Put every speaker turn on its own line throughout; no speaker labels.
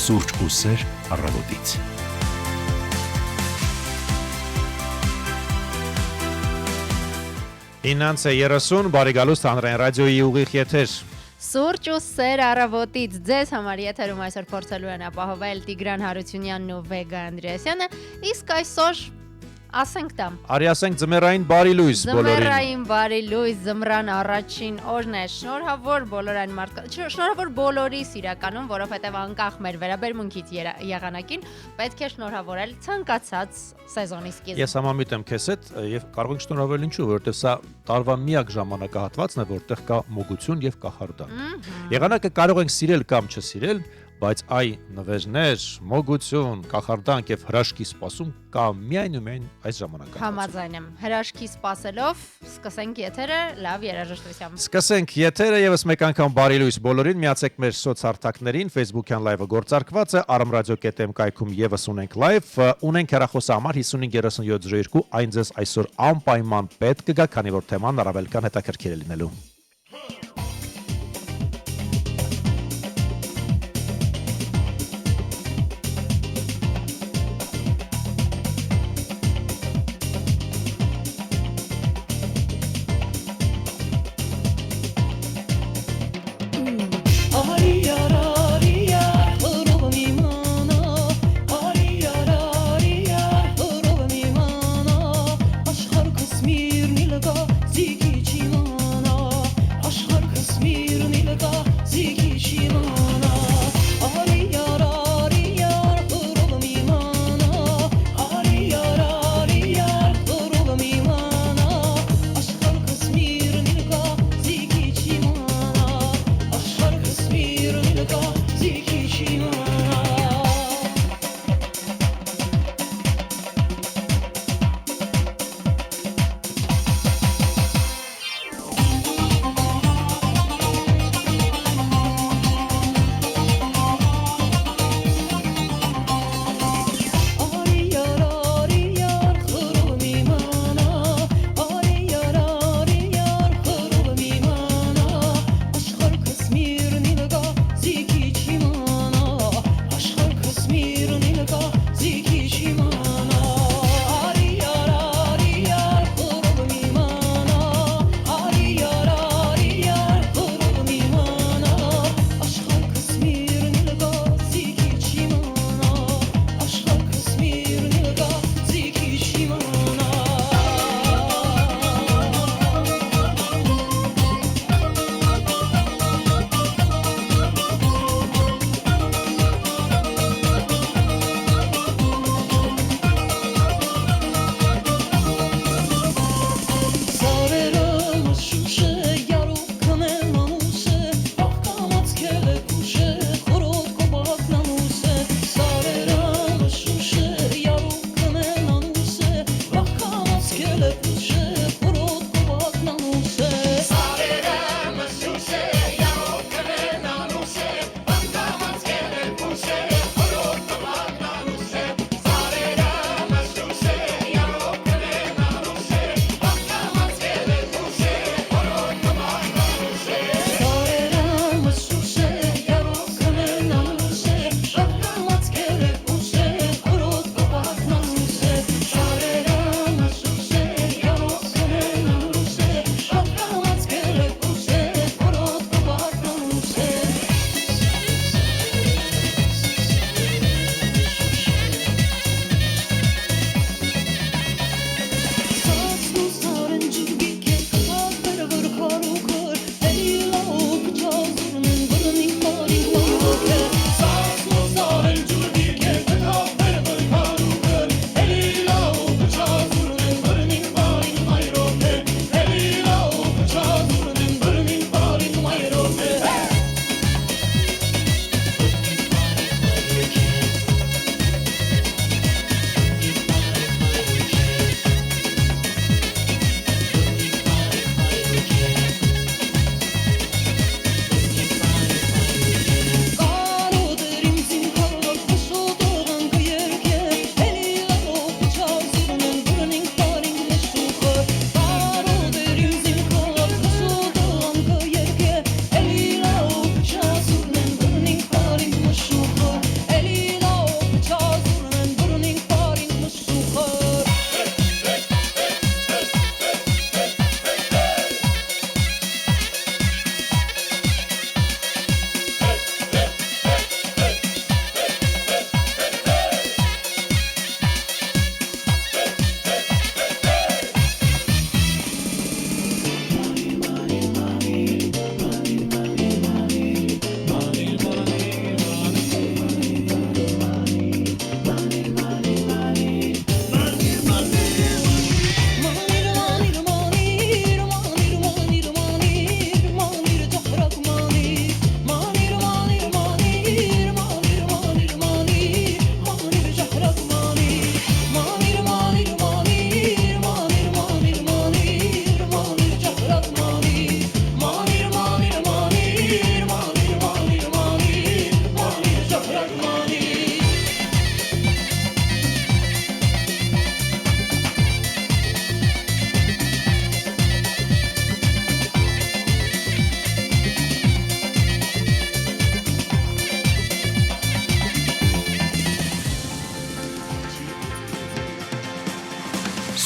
Սուրճ ու սեր առավոտից։
Ինանց է 30, բարի գալուստ հանրային ռադիոյի ուղիղ եթեր։
Սուրճ ու սեր առավոտից ձեզ համար եթերում այսօր փորձելու են ապահովել Տիգրան Հարությունյանն ու Վեգա Անդրեասյանը, իսկ այսօր ասենք տամ։
Արի ասենք ձմեռային բարի լույս բոլորին։
Ձմեռային բարի լույս, ձմռան առաջին օրն է։ Շնորհավոր բոլոր այն մարդկանց, շնորհավոր բոլորիս իրականում, որովհետև անկախ մեր վերաբերմունքից եղանակին պետք է շնորհավորել ցանկացած սեզոնի սկիզբ։
Ես համամիտ եմ քեզ հետ եւ կարող ենք շնորհավել ինչու, որովհետեւ սա տարվա միակ ժամանակահատվածն է, որտեղ կա մոգություն եւ կախարդանք։ Եղանակը կարող ենք սիրել կամ չսիրել, բայց այ նվերներ, մոգություն, կախարդանք եւ հրաշքի սպասում կա միայն ու միայն այս ժամանակահատվածում։
Համաձայն եմ։ Հրաշքի սպասելով սկսենք եթերը լավ երաժշտությամբ։
Սկսենք եթերը եւս մեկ անգամ բարի լույս բոլորին, միացեք մեր սոցհարթակներին, Facebook-յան լայվը գործարկված է, armradio.am կայքում եւս ունենք լայվ, ունենք հեռախոսահամար 553702, այն ձեզ այսօր անպայման պետք կգա, քանի որ թեման առավել կան հետաքրքիր է լինելու։
Aşkar kısmir nilga ziki çimana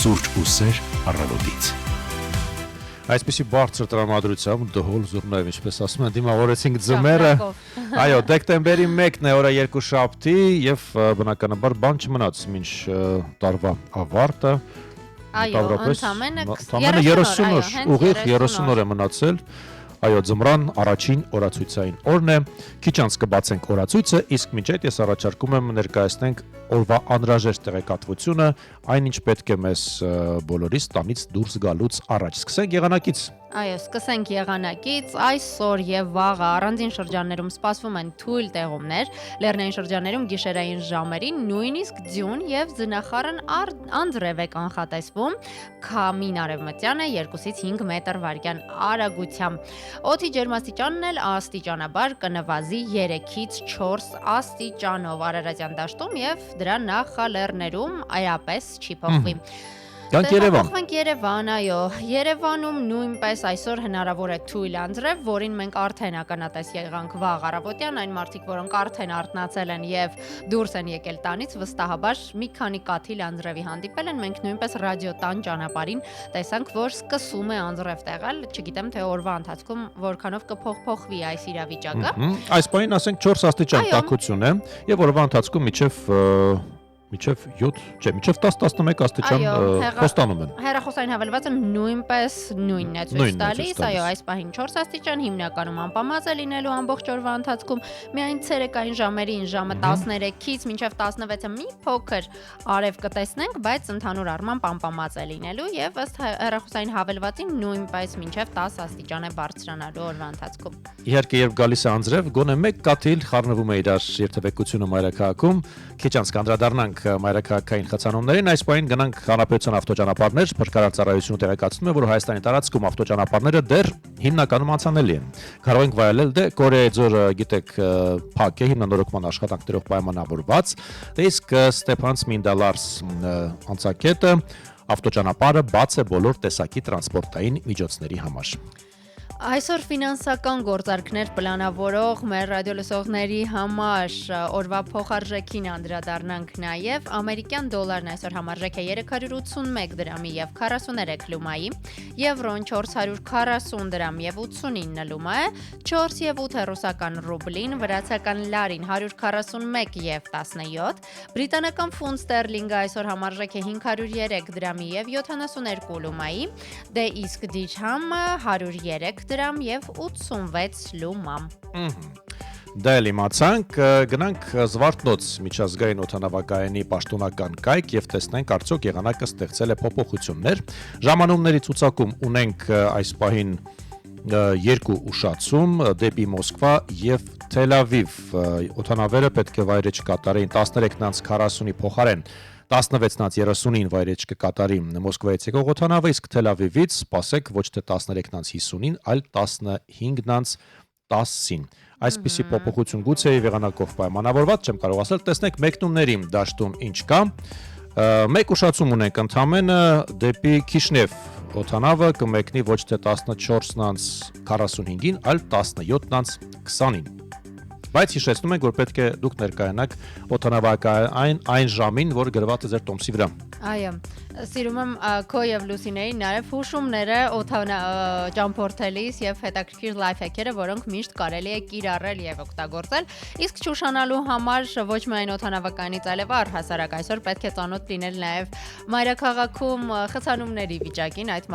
Սուրճ ու սեր առավոտից։
Այսպեսի բարձր տրամադրությամբ դհոլ Զուրնաև, ինչպես ասում են, դիմավորեցինք ձմեռը։ Այո, դեկտեմբերի 1-ն է, օրը 2-շաբթի եւ բնականաբար բան չմնաց մինչ տարվա ավարտը։
Այո, ընդամենը
30 օր, ուղիղ 30 օր է մնացել։ Այո, ձմռան առաջին օրացույցային օրն է։ Քիչ անց կբացենք օրացույցը, իսկ մինչ այդ ես առաջարկում եմ ներկայացնենք օրվա անհրաժեշտ տեղեկատվությունը, այնինչ պետք է մեզ բոլորիս տանից դուրս գալուց առաջ։ Սկսենք եղանակից։
Այո, սկսենք եղանակից։ Այսօր եւ վաղը առանձին շրջաններում սպասվում են թույլ տեղումներ, լեռնային շրջաններում գիշերային ժամերին նույնիսկ ձյուն եւ ձնախառն անձրև է կանխատեսվում, քամին արևմտյան է 2-ից 5 մետր վարկյան արագությամբ։ Օդի ջերմաստիճանն էլ աստիճանաբար կնվազի 3-ից 4 աստիճանով Արարատյան դաշտում եւ դրա նախալեռներում այապես չի փոխվի։
Գանք Երևան։
Փոխվենք Երևան, այո։ Երևանում նույնպես այսօր հնարավոր է թույլ անձրև, որին մենք արդեն ականատես եղանք վաղ առավոտյան, այն մարդիկ, որոնք արդեն արթնացել են եւ դուրս են եկել տանից, վստահաբար մի քանի կաթիլ անձրևի հանդիպել են։ Մենք նույնպես ռադիոտան ճանապարհին տեսանք, որ սկսում է անձրև տեղալ, չգիտեմ թե օրվա ընթացքում որքանով կփոխվի այս իրավիճակը։
Այս պահին ասենք 4 աստիճան տաքություն է եւ օրվա ընթացքում միջև 7, չէ, միջև 10-11 աստիճան խոստանում են։
Հեռախոսային հավելվածը նույնպես նույնն է ցույց տալիս, այո, այս պահին 4 աստիճան, հիմնականում անպամած է լինելու ամբողջ օրվա ընթացքում, միայն ցերեկային ժամերին ժամը 13-ից մինչև 16-ը մի փոքր արև կտեսնենք, բայց ընդհանուր առմամբ անպամած է լինելու եւ ըստ հեռախոսային հավելվածին նույնպես մինչև 10 աստիճան է բարձրանալու օրվա ընթացքում։
Իհարկե, երբ գալիս է անձրև, գոնե մեկ կաթիլ խառնվում է իրար երթևեկությունը մայրաքաղաքում, քիչ անց կանդրադառնանք մայրաքաղաքային խցանումներին, այս պահին գնանք հանրապետության ավտոճանապարհներ, փրկարար ծառայությունը տեղեկացնում է, որ Հայաստանի տարածքում ավտոճանապարհները դեռ հիմնականում անցանելի են։ Կարող ենք վայելել դե Կորեայի ձորը, գիտեք, փակ է, հիմնանորոգման աշխատանքներով պայմանավորված, դե իսկ Ստեփանց-Մինդալարս անցակետը ավտոճանապարհը բաց է բոլոր տեսակի տրանսպորտային միջոցների համար։
Այսօր ֆինանսական գործարքներ պլանավորող մեր ռադիոլսողների համար օրվա փոխարժեքին անդրադառնանք նաև ամերիկյան դոլարն այսօր համարժեք է 381 դրամի եւ 43 լումայի, եվրոն 440 դրամ եւ 89 լումա է, 4 եւ 8 ռուսական ռուբլին, վրացական լարին 141 եւ 17, բրիտանական ֆունտ ստերլինգը այսօր համարժեք է 503 դրամի եւ 72 լումայի, դե իսկ դիրհամը 103 դրամ եւ 86 լումամ։
Դա էլ իմացանք, գնանք Զվարթնոց միջազգային օդանավակայանի պաշտոնական կայք եւ տեսնենք արդյոք եղանակը ստեղծել է փոփոխություններ։ Ժամանումների ցուցակում ունենք այս պահին 2 ուշացում դեպի Մոսկվա եւ Թել Ավիվ։ Օդանավերը պետք է վայրեջ կատարեին 13:40-ի փոխարեն 16:30-ին վայրեջ կկատարի Մոսկվայից եկող օդանավը, իսկ Թել Ավիվից սպասեք ոչ թե 13:50-ին, այլ 15:10-ին։ Այսպիսի փոփոխություն գուցե եղանակով պայմանավորված, չեմ կարող ասել, տեսնենք մեկնումների դաշտում ինչ կա։ Մեկ ուշացում ունենք ընդամենը դեպի Քիշնև օդանավը կմեկնի ոչ թե 14:45-ին, այլ 17:20-ին։ Բայց հիշեցնում ենք, որ պետք է դուք ներկայանաք օդանավակայան այն ժամին, որ գրված է ձեր տոմսի վրա։
Այո, սիրում եմ քո եւ Լուսինեի նաև հուշումները ճամփորդելիս եւ հետաքրքիր լայֆհեքերը, որոնք միշտ կարելի է կիրառել եւ օգտագործել։ Իսկ ճուշանալու համար ոչ միայն օդանավակայանից, այլև առհասարակ այսօր պետք է ծանոթ լինել նաև մայրաքաղաքում խցանումների վիճակին, այդ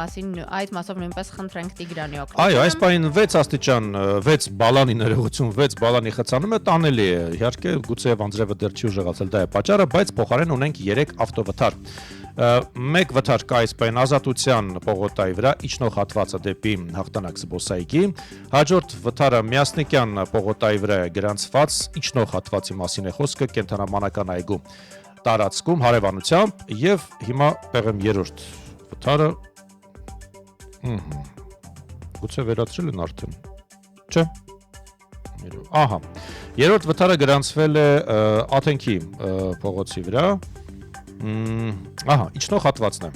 մասով նույնպես խնդրենք Տիգրանի օգնություն։
Այո, այս պահին 6 աստիճան, 6 բալանի ներողություն, 6 բալանի խցանումը տանելի է։ Իհարկե, գուցե անձրևը դեռ չի ուժեղացել, դա է պատճառը, բայց փոխարեն ունենք 3 ավտովթար։ Մեկ վթար կա այս պահին Ազատության պողոտայի վրա, իջնող հատվածը դեպի Հաղթանակ զբոսայգի, հաջորդ վթարը Միասնիկյան պողոտայի վրա է գրանցված, իջնող հատվածի մասին է խոսքը Կենդանաբանական այգու տարածքում հարևանությամբ, եւ հիմա պեղեմ երրորդ վթարը, գուցե վերացրել են արդեն, չէ, ահա, երրորդ վթարը գրանցվել է Աթենքի պողոցի վրա, ահա, իջնող հատվածն է,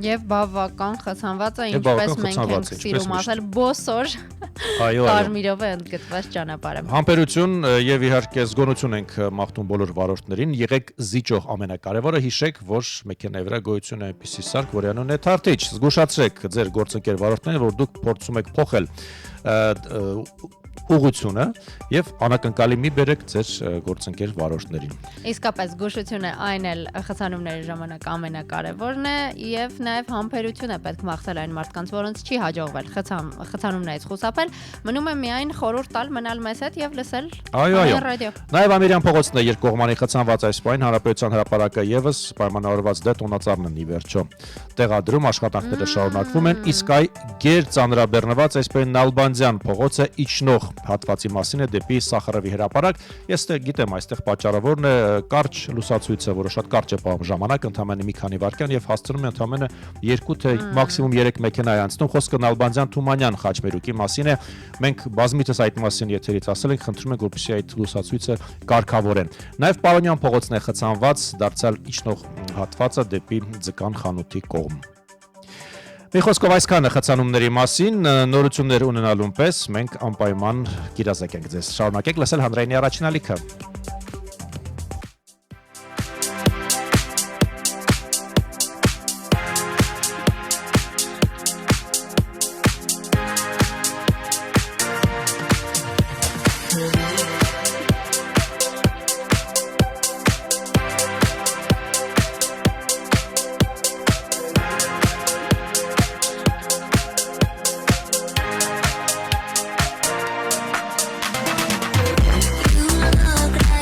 Եվ բավական խցանված է,
Եվ
ինչպես
բավական
մենք
խցանված
ենք
է, ինչպես
սիրում
միշտ։
ասել, բոսոր
Այո, այո։
կարմիրով է ընդգծված ճանապարհը։
Համբերություն եւ իհարկե զգոնություն ենք մաղթում բոլոր վարորդներին։ Եղեք զիջող ամենակարևորը հիշեք, որ մեքենայի վրա գոյություն է այնպիսի սարք, որի անունն է թարթիչ։ Զգուշացրեք ձեր գործընկեր վարորդներին, որ դուք փորձում եք փոխել ուղղությունը եւ անակնկալի մի բերեք ձեր գործընկեր վարորդներին։
Իսկապես զգուշությունը այն էլ խցանումների ժամանակ ամենակարևորն է եւ նաեւ համբերություն է պետք մաղթել այն մարդկանց, որոնց չի հաջողվել խցանումներից խուսափել, մնում է միայն խորհուրդ տալ մնալ մեզ հետ եւ լսել ռադիո։
Նաեւ Ամիրյան փողոցն է երկկողմանի խցանված այս պայն Հանրապետության հրապարակը եւս պայմանավորված դե տոնածառն ի վերջո տեղադրում աշխատանքները շարունակվում են, իսկ այ գեր ծանրաբեռնված այս պայն Նալբանդյան փողոցը իջնող հատվածի մասին է դեպի Սախարովի հրապարակ։ Ես գիտեմ այստեղ պատճառը որն է, կարճ լուսացույցը, որը շատ կարճ է պահում ժամանակ, ընդամենը մի քանի վայրկյան եւ հասցնում է ընդամենը 2 թե մաքսիմում 3 մեքենա է անցնում։ Խոսքը Նալբանդյան Թումանյան խաչմերուկի մասին է։ Մենք բազմիցս այդ մասին եթերից ասել ենք, խնդրում ենք, որպեսզի այդ լուսացույցը կարգավորեն։ Նաեւ Պարոնյան փողոցն է խցանված, դարձյալ իջնող հատվածը դեպի Ձկան խանութի կողմ։ Մի խոսքով այսքանը խցանումների մասին, նորություններ ունենալուն պես մենք անպայման կիրազեկենք ձեզ։ Շարունակեք լսել հանրայինի առաջին ալիքը։
You look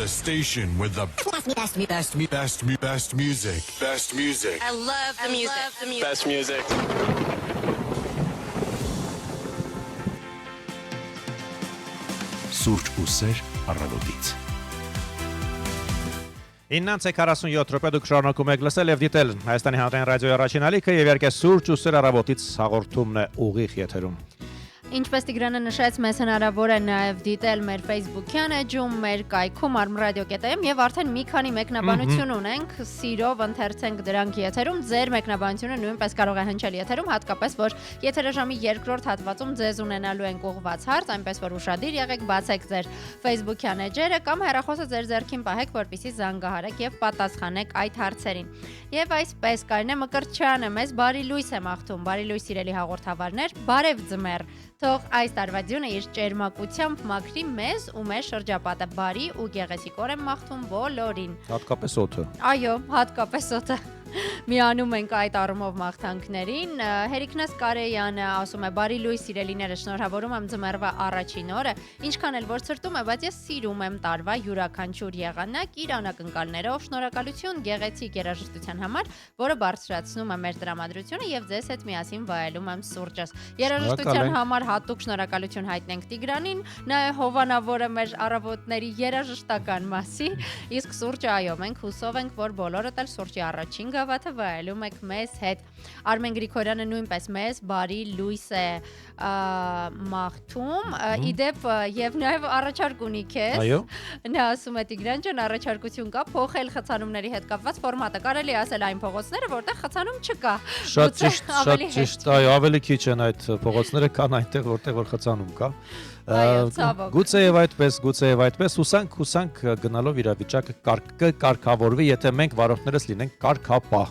The station with the best music. Best music.
I love the music.
Best music.
Սուրճ ու սեր առավոտից։
9:47 րոպե դուք շարունակում եք լսել եւ դիտել Հայաստանի հանրային ռադիոյի առաջին ալիքը եւ իհարկե սուրճ ու սեր առավոտից հաղորդումն է ուղիղ եթերում։
Ինչպես Տիգրանը նշեց, մեզ հնարավոր է նաև դիտել մեր Facebook-յան էջում, մեր կայքում armradio.am եւ արդեն մի քանի մեկնաբանություն ունենք, սիրով ընթերցենք դրանք եթերում, ձեր մեկնաբանությունը նույնպես կարող է հնչել եթերում, հատկապես որ եթերաժամի երկրորդ հատվածում ձեզ ունենալու ենք ուղղված հարց, այնպես որ ուշադիր եղեք, բացեք ձեր Facebook-յան էջերը կամ հեռախոսը ձեր ձեռքին պահեք, որպեսզի զանգահարեք եւ պատասխանեք այդ հարցերին։ Եվ այսպես Կարինե Մկրտչյանը մեզ բարի լույս է մաղթում, բարի լույս սիրելի հաղորդավարներ, բարև ձմեռ։ Թող այս տարվա ձյունը իր ճերմակությամբ մաքրի մեզ ու մեր շրջապատը, բարի ու գեղեցիկ օր եմ մաղթում բոլորին։
Հատկապես օդը։
Այո, հատկապես օդը։ Միանում ենք այդ առումով մաղթանքներին։ Հերիքնաս Կարեյանը ասում է. «Բարի լույս սիրելիները, շնորհավորում եմ ձմեռվա առաջին օրը, ինչքան էլ որ ցրտում է, բայց ես սիրում եմ տարվա յուրաքանչյուր եղանակ իր անակնկալներով։ Շնորհակալություն գեղեցիկ երաժշտության համար, որը բարձրացնում է մեր տրամադրությունը եւ ձեզ հետ միասին վայելում եմ սուրճս»։ Երաժշտության համար հատուկ շնորհակալություն հայտնենք Տիգրանին, նա է հովանավորը մեր առավոտների երաժշտական մասի, իսկ սուրճը այո, մենք հուսով ենք, որ բոլորդ էլ սուրճի առաջին գավաթը վայելում եք մեզ հետ։ Արմեն Գրիգորյանը նույնպես մեզ բարի լույս է մաղթում, իդեպ եւ նաեւ առաջարկ ունի քեզ։
Այո։
Նա ասում է Տիգրան ջան, առաջարկություն կա փոխել խցանումների հետ կապված ֆորմատը, կարելի ասել այն փողոցները, որտեղ խցանում չկա։
Շատ ճիշտ, այո, ավելի քիչ են այդ փողոցները, քան այնտեղ, որտեղ որ խցանում կա։ Գուցեև այդպես, հուսանք գնալով իրավիճակը կարգավորվի, եթե մենք վարորդներս լինենք կարգապահ։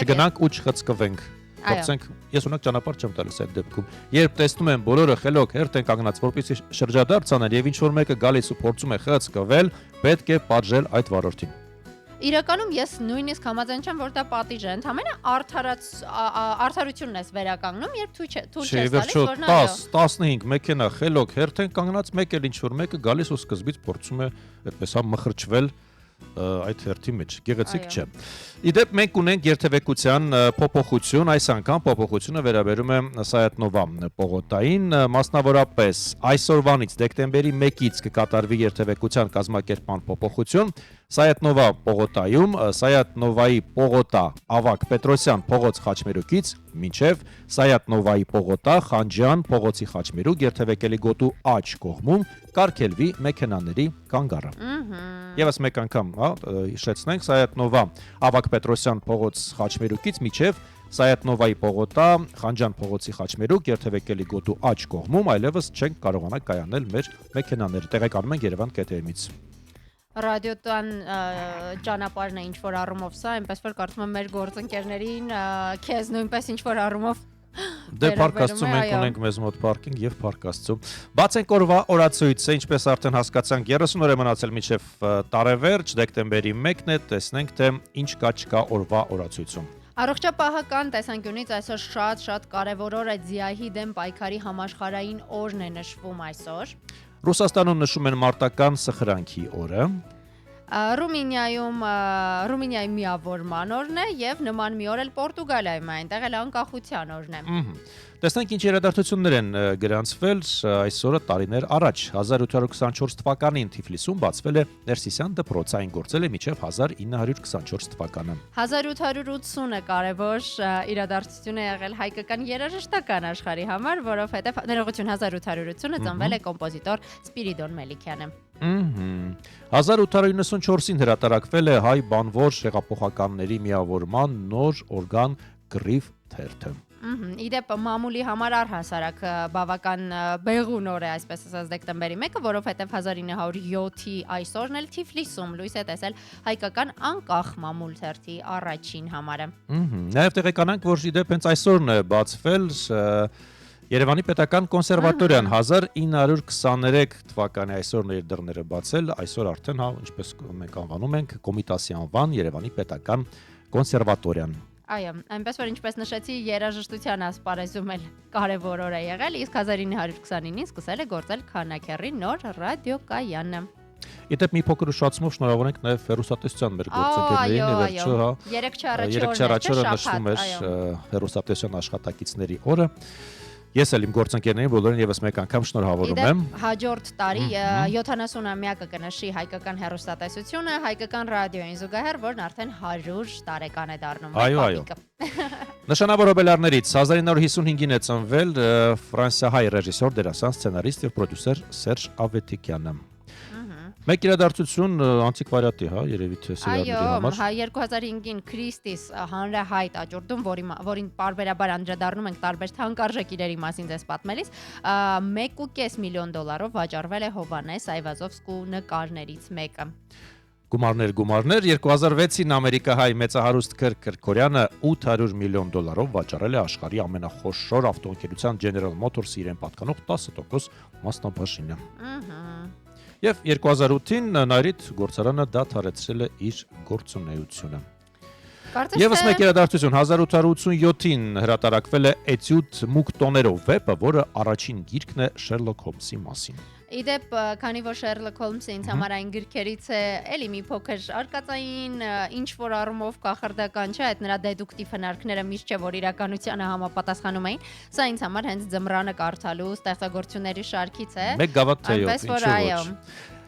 Չգնանք ու չխցկվենք։ Փորձենք, ես ունակ ճանապարհ չեմ տալիս այդ դեպքում։ Երբ տեսնում եմ բոլորը խելոք հերթ են կանգնած, որպեսզի շրջադարձ անեն եւ ինչ որ մեկը գալիս ու փորձում է խցկվել, պետք է պատժել այդ վարորդին։
Իրականում ես նույնիսկ համաձայն չեմ, որ դա պատիժ է, ընդհանրապես արդարությունն ես վերականգնում, երբ թույլ չես տալիս, որ նա
10-15 մեքենա խելոք հերթ են կանգնած, մեկ էլ ինչ որ մեկը գալիս ու սկզբից փորձում է այդպես մխրճվել այդ հերթի մեջ, գեղեցիկ չէ։ Իդեպ մենք ունենք երթևեկության փոփոխություն, այս անգամ փոփոխությունը վերաբերում է Սայաթնովա պողոտային, մասնավորապես այսօրվանից դեկտեմբերի 1-ից կկատարվի երթևեկության կազմակերպման փոփոխություն, Սայաթնովա պողոտայում, Սայաթնովայի պողոտա Ավակ Պետրոսյան փողոց խաչմերուկից մինչև Սայաթնովայի պողոտա Խանջյան փողոցի խաչմերուկ երթևեկելի գոտու աջ կողմում կարգելվի մեքենաների կանգառը։ Եվս մեկ անգամ, հիշեցնենք, Սայաթնովա Ավակ Պետրոսյան փողոց խաչմերուկից մինչև Սայաթնովայի պողոտա Խանջյան փողոցի խաչմերուկ երթևեկելի գոտու աջ կողմում այլևս չենք կարողանա կայանել մեր մեքենաները։ Տեղեկանում ենք Երևան ԿՏՄ-ից։
Ռադիոտան ճանապարհն է ինչ որ առումով սա, այնպես որ կարծում եմ մեր գործընկերներին քեզ նույնպես ինչ որ առումով
Դե Փարք Աստծո մենք ունենք մեզ մոտ պարկինգ եւ Փարք Աստծո։ Բացենք օրվա օրացույցը, ինչպես արդեն հասկացանք, 30 օր է մնացել մինչև տարեվերջ, դեկտեմբերի 1-ն է, տեսնենք թե ինչ կա չկա օրվա օրացույցում։
Առողջապահական տեսանկյունից այսօր շատ կարևոր օր է, ձիահի դեմ պայքարի համաշխարհային օրն է նշվում այսօր։
Ռուսաստանում նշում են մարտական սխրանքի օրը։
Ռումինիայի միավորման օրն է եւ նման մի օր էլ Պորտուգալիայում է, այնտեղ էլ անկախության օրն է։
Տեսնենք ինչ իրադարձություններ են գրանցվել այսօրը տարիներ առաջ 1824 թվականին Թիֆլիսում բացվել է Ներսիսյան դպրոցը, այն գործել է մինչև 1924 թվականը։
1880-ը կարևոր իրադարձություն է եղել հայկական երաժշտական աշխարհի համար, որովհետև ներողություն 1880-ը ծնվել է կոմպոզիտոր Սպիրիդոն Մելիքյանը։
1894-ին հրատարակվել է հայ բանվոր հեղափոխականների միավորման նոր օրգան Գրիվ թերթը։
Իդեպ մամուլի համար առհասարակ բավական բեղուն օր է, այսպես ասած, դեկտեմբերի 1-ը, որովհետև 1907-ի այսօրն էլ Թիֆլիսում լույս է տեսել հայկական անկախ մամուլ թերթի առաջին համարը։
Նաև տեղեկանանք, որ իդեպ հենց այսօրն է բացվել Երևանի պետական կոնսերվատորիան 1923 թվականի այսօրն իր դռները բացել, այսօր արդեն, ինչպես մենք անվանում ենք, Կոմիտասի անվան Երևանի պետական կոնսերվատորիան։
Այո, այնպես որ ինչպես նշեցի, երաժշտության ասպարեզում էլ կարևոր օր է եղել, իսկ 1929-ին սկսել է գործել Քանաքեռի նոր ռադիոկայանը։
Իդեպ մի փոքր ուշացումով շնորհավոր ենք նաև հեռուստատեսության մեր գործընկերներին, ի վերջո, հա։ Երեք չառաջորը նշվում էր հեռուստատեսության աշխատակիցների օրը։ Ես էլ իմ գործընկերներին բոլորին եւս մեկ անգամ շնորհավորում եմ։
Հաջորդ տարի 70-ամյակը կնշի հայկական հեռուստատեսությունը, հայկական ռադիոյին զուգահեռ, որն արդեն 100 տարեկան է դառնում։
Այո։ Նշանավոր հոբելարներից 1955-ին է ծնվել ֆրանսիահայ ռեժիսոր, դերասան, սցենարիստ եւ պրոդյուսեր Սերժ Ավետիքյանը։ Մեկ իրադարձություն անտիկվարիատի, հա, երևի թե սերիալների համար։
Այո, 2005-ին Քրիստիս հանրահայտ աճուրդում, որին պարբերաբար անդրադառնում ենք տարբեր թանկարժեք իրերի մասին ձեզ պատմելիս, $1.5 միլիոն վաճառվել է Հովհաննես Այվազովսկու նկարներից մեկը։
Գումարներ 2006-ին ամերիկահայ մեծահարուստ Քըրք Քրքորյանը $800 միլիոն վաճառել է աշխարհի ամենախոշոր ավտոընկերության General Motors-ի իրեն պատկանող 10% մասնաբաժինը։ Եվ 2008-ին Նայրիթ գործարանը դադարեցրել է իր գործունեությունը։ Եվս մեկ իրադարձություն 1887-ին հրատարակվել է Էտյուդ մուկ տոներով վեպը, որը առաջին գիրքն է Շերլոկ Հոլմսի մասին։
Իդեպ, քանի որ Շերլոկ Հոլմսը ինձ համար այն գրքերից է, էլի մի փոքր արկածային ինչ-որ առումով կախարդական չէ, այդ նրա դեդուկտիվ հնարքները միշտ չէ, որ իրականությանը համապատասխանում էին, սա ինձ համար հենց ձմռանը կարդալու ստեղծագործությունների շարքից է։
Մեկ գավաթ թեյով, ինչու ոչ։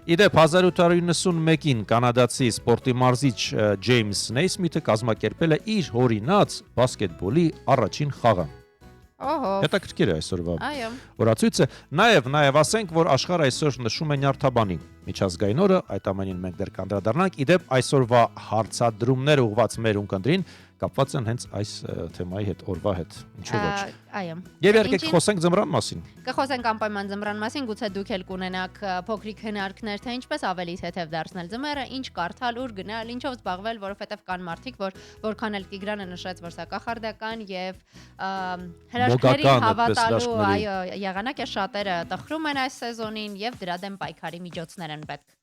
Իդեպ 1891-ին կանադացի սպորտի մարզիչ Ջեյմս Նեյսմիթը կազմակերպել է իր հորինած բասկետբոլի առաջին խաղը։ Հետաքրքիր է այսօրվա օրացույցը։ Նաև ասենք, որ աշխարհը այսօր նշում է Նյարդաբանի միջազգային օրը, այդ ամենին մենք դեռ կանդրադառնանք։ Իդեպ այսօրվա հարցադրումները ուղղված մեր ունկնդրին կապված են հենց այս թեմայի հետ, օրվա հետ, ինչու ոչ։
Այո։
Եվ իհարկե կխոսենք ձմռան մասին։
Կխոսենք անպայման ձմռան մասին, գուցե դուք էլ կունենաք փոքրիկ հնարքներ, թե ինչպես ավելի թեթև դարձնել ձմեռը, ինչ կարդալ, ուր գնալ, ինչով զբաղվել, որովհետև կան մարդիկ, որ որքան էլ Տիգրանը նշեց, որ սա կախարդական եւ հրաշքներին հավատալու, այո, եղանակ է, շատերը տխրում են այս սեզոնին եւ դրա դեմ պայքարի միջոցներ են պետք։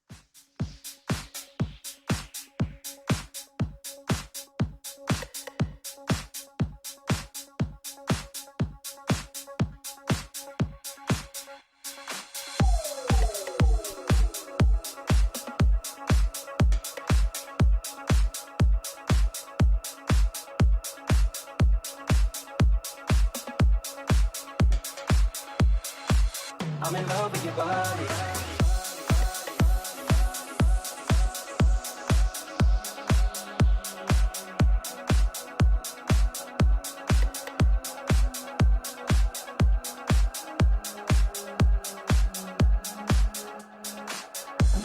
I'm in love with your body.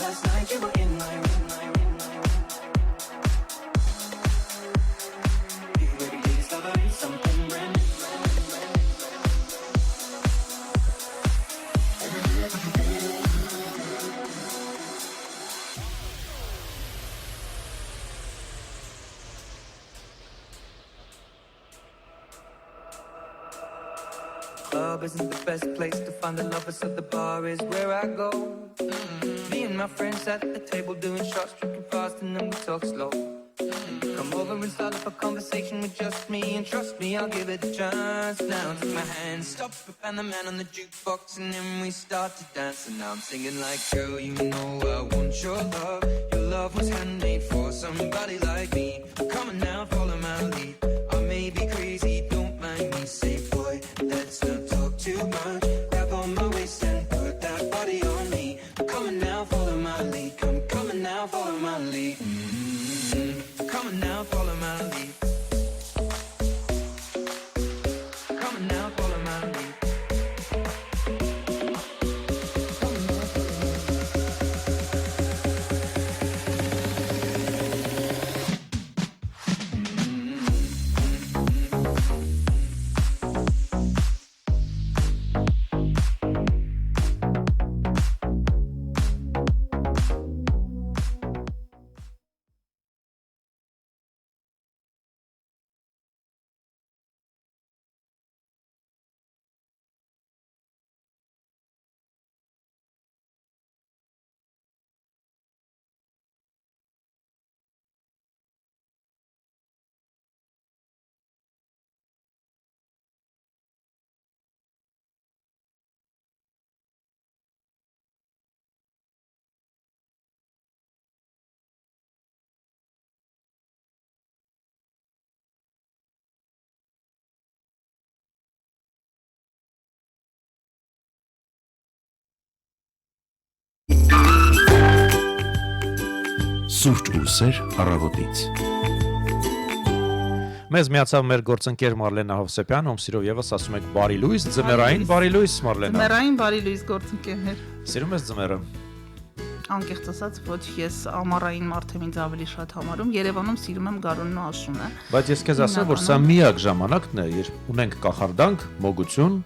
Last night you were in my room. You were discovering something brand new. Club isn't the best place to find the lovers, so the bar is where I go. Me and my friends at the table doing shots, drinking fast, and then we talk slow. Come over and start up a conversation with just me, and trust me, I'll give it a chance. Now take my hand, stop it, and the man on the jukebox, and then we start to dance. And now I'm singing like, girl, you know I want your love. Your love was handmade for somebody like me. Come on now, follow my lead. I may be crazy, don't mind me. Say, boy, let's not talk too much. Grab on my waist and put that body on me. Come on now, follow my lead. Come on now, follow my lead. Come on now, follow my lead. Come on now, follow my lead.
Սուրճ ու սեր առավոտից։
Մեզ միացավ մեր գործընկեր Մարլենա Հովսեփյանը, ում սիրով եւս ասում եք բարի լույս, ձմեռային բարի լույս Մարլենա։
Ձմեռային բարի լույս գործընկերներ։
Սիրում ես ձմեռը։
Անկեղծ ասած, ոչ, ես ամառային մարդ եմ ինձ ավելի շատ համարում։ Երևանում սիրում եմ գարունն ու աշունը։
Բայց ես քեզ ասեմ, որ սա միակ ժամանակն է, երբ ունենք կախարդանք, մոգություն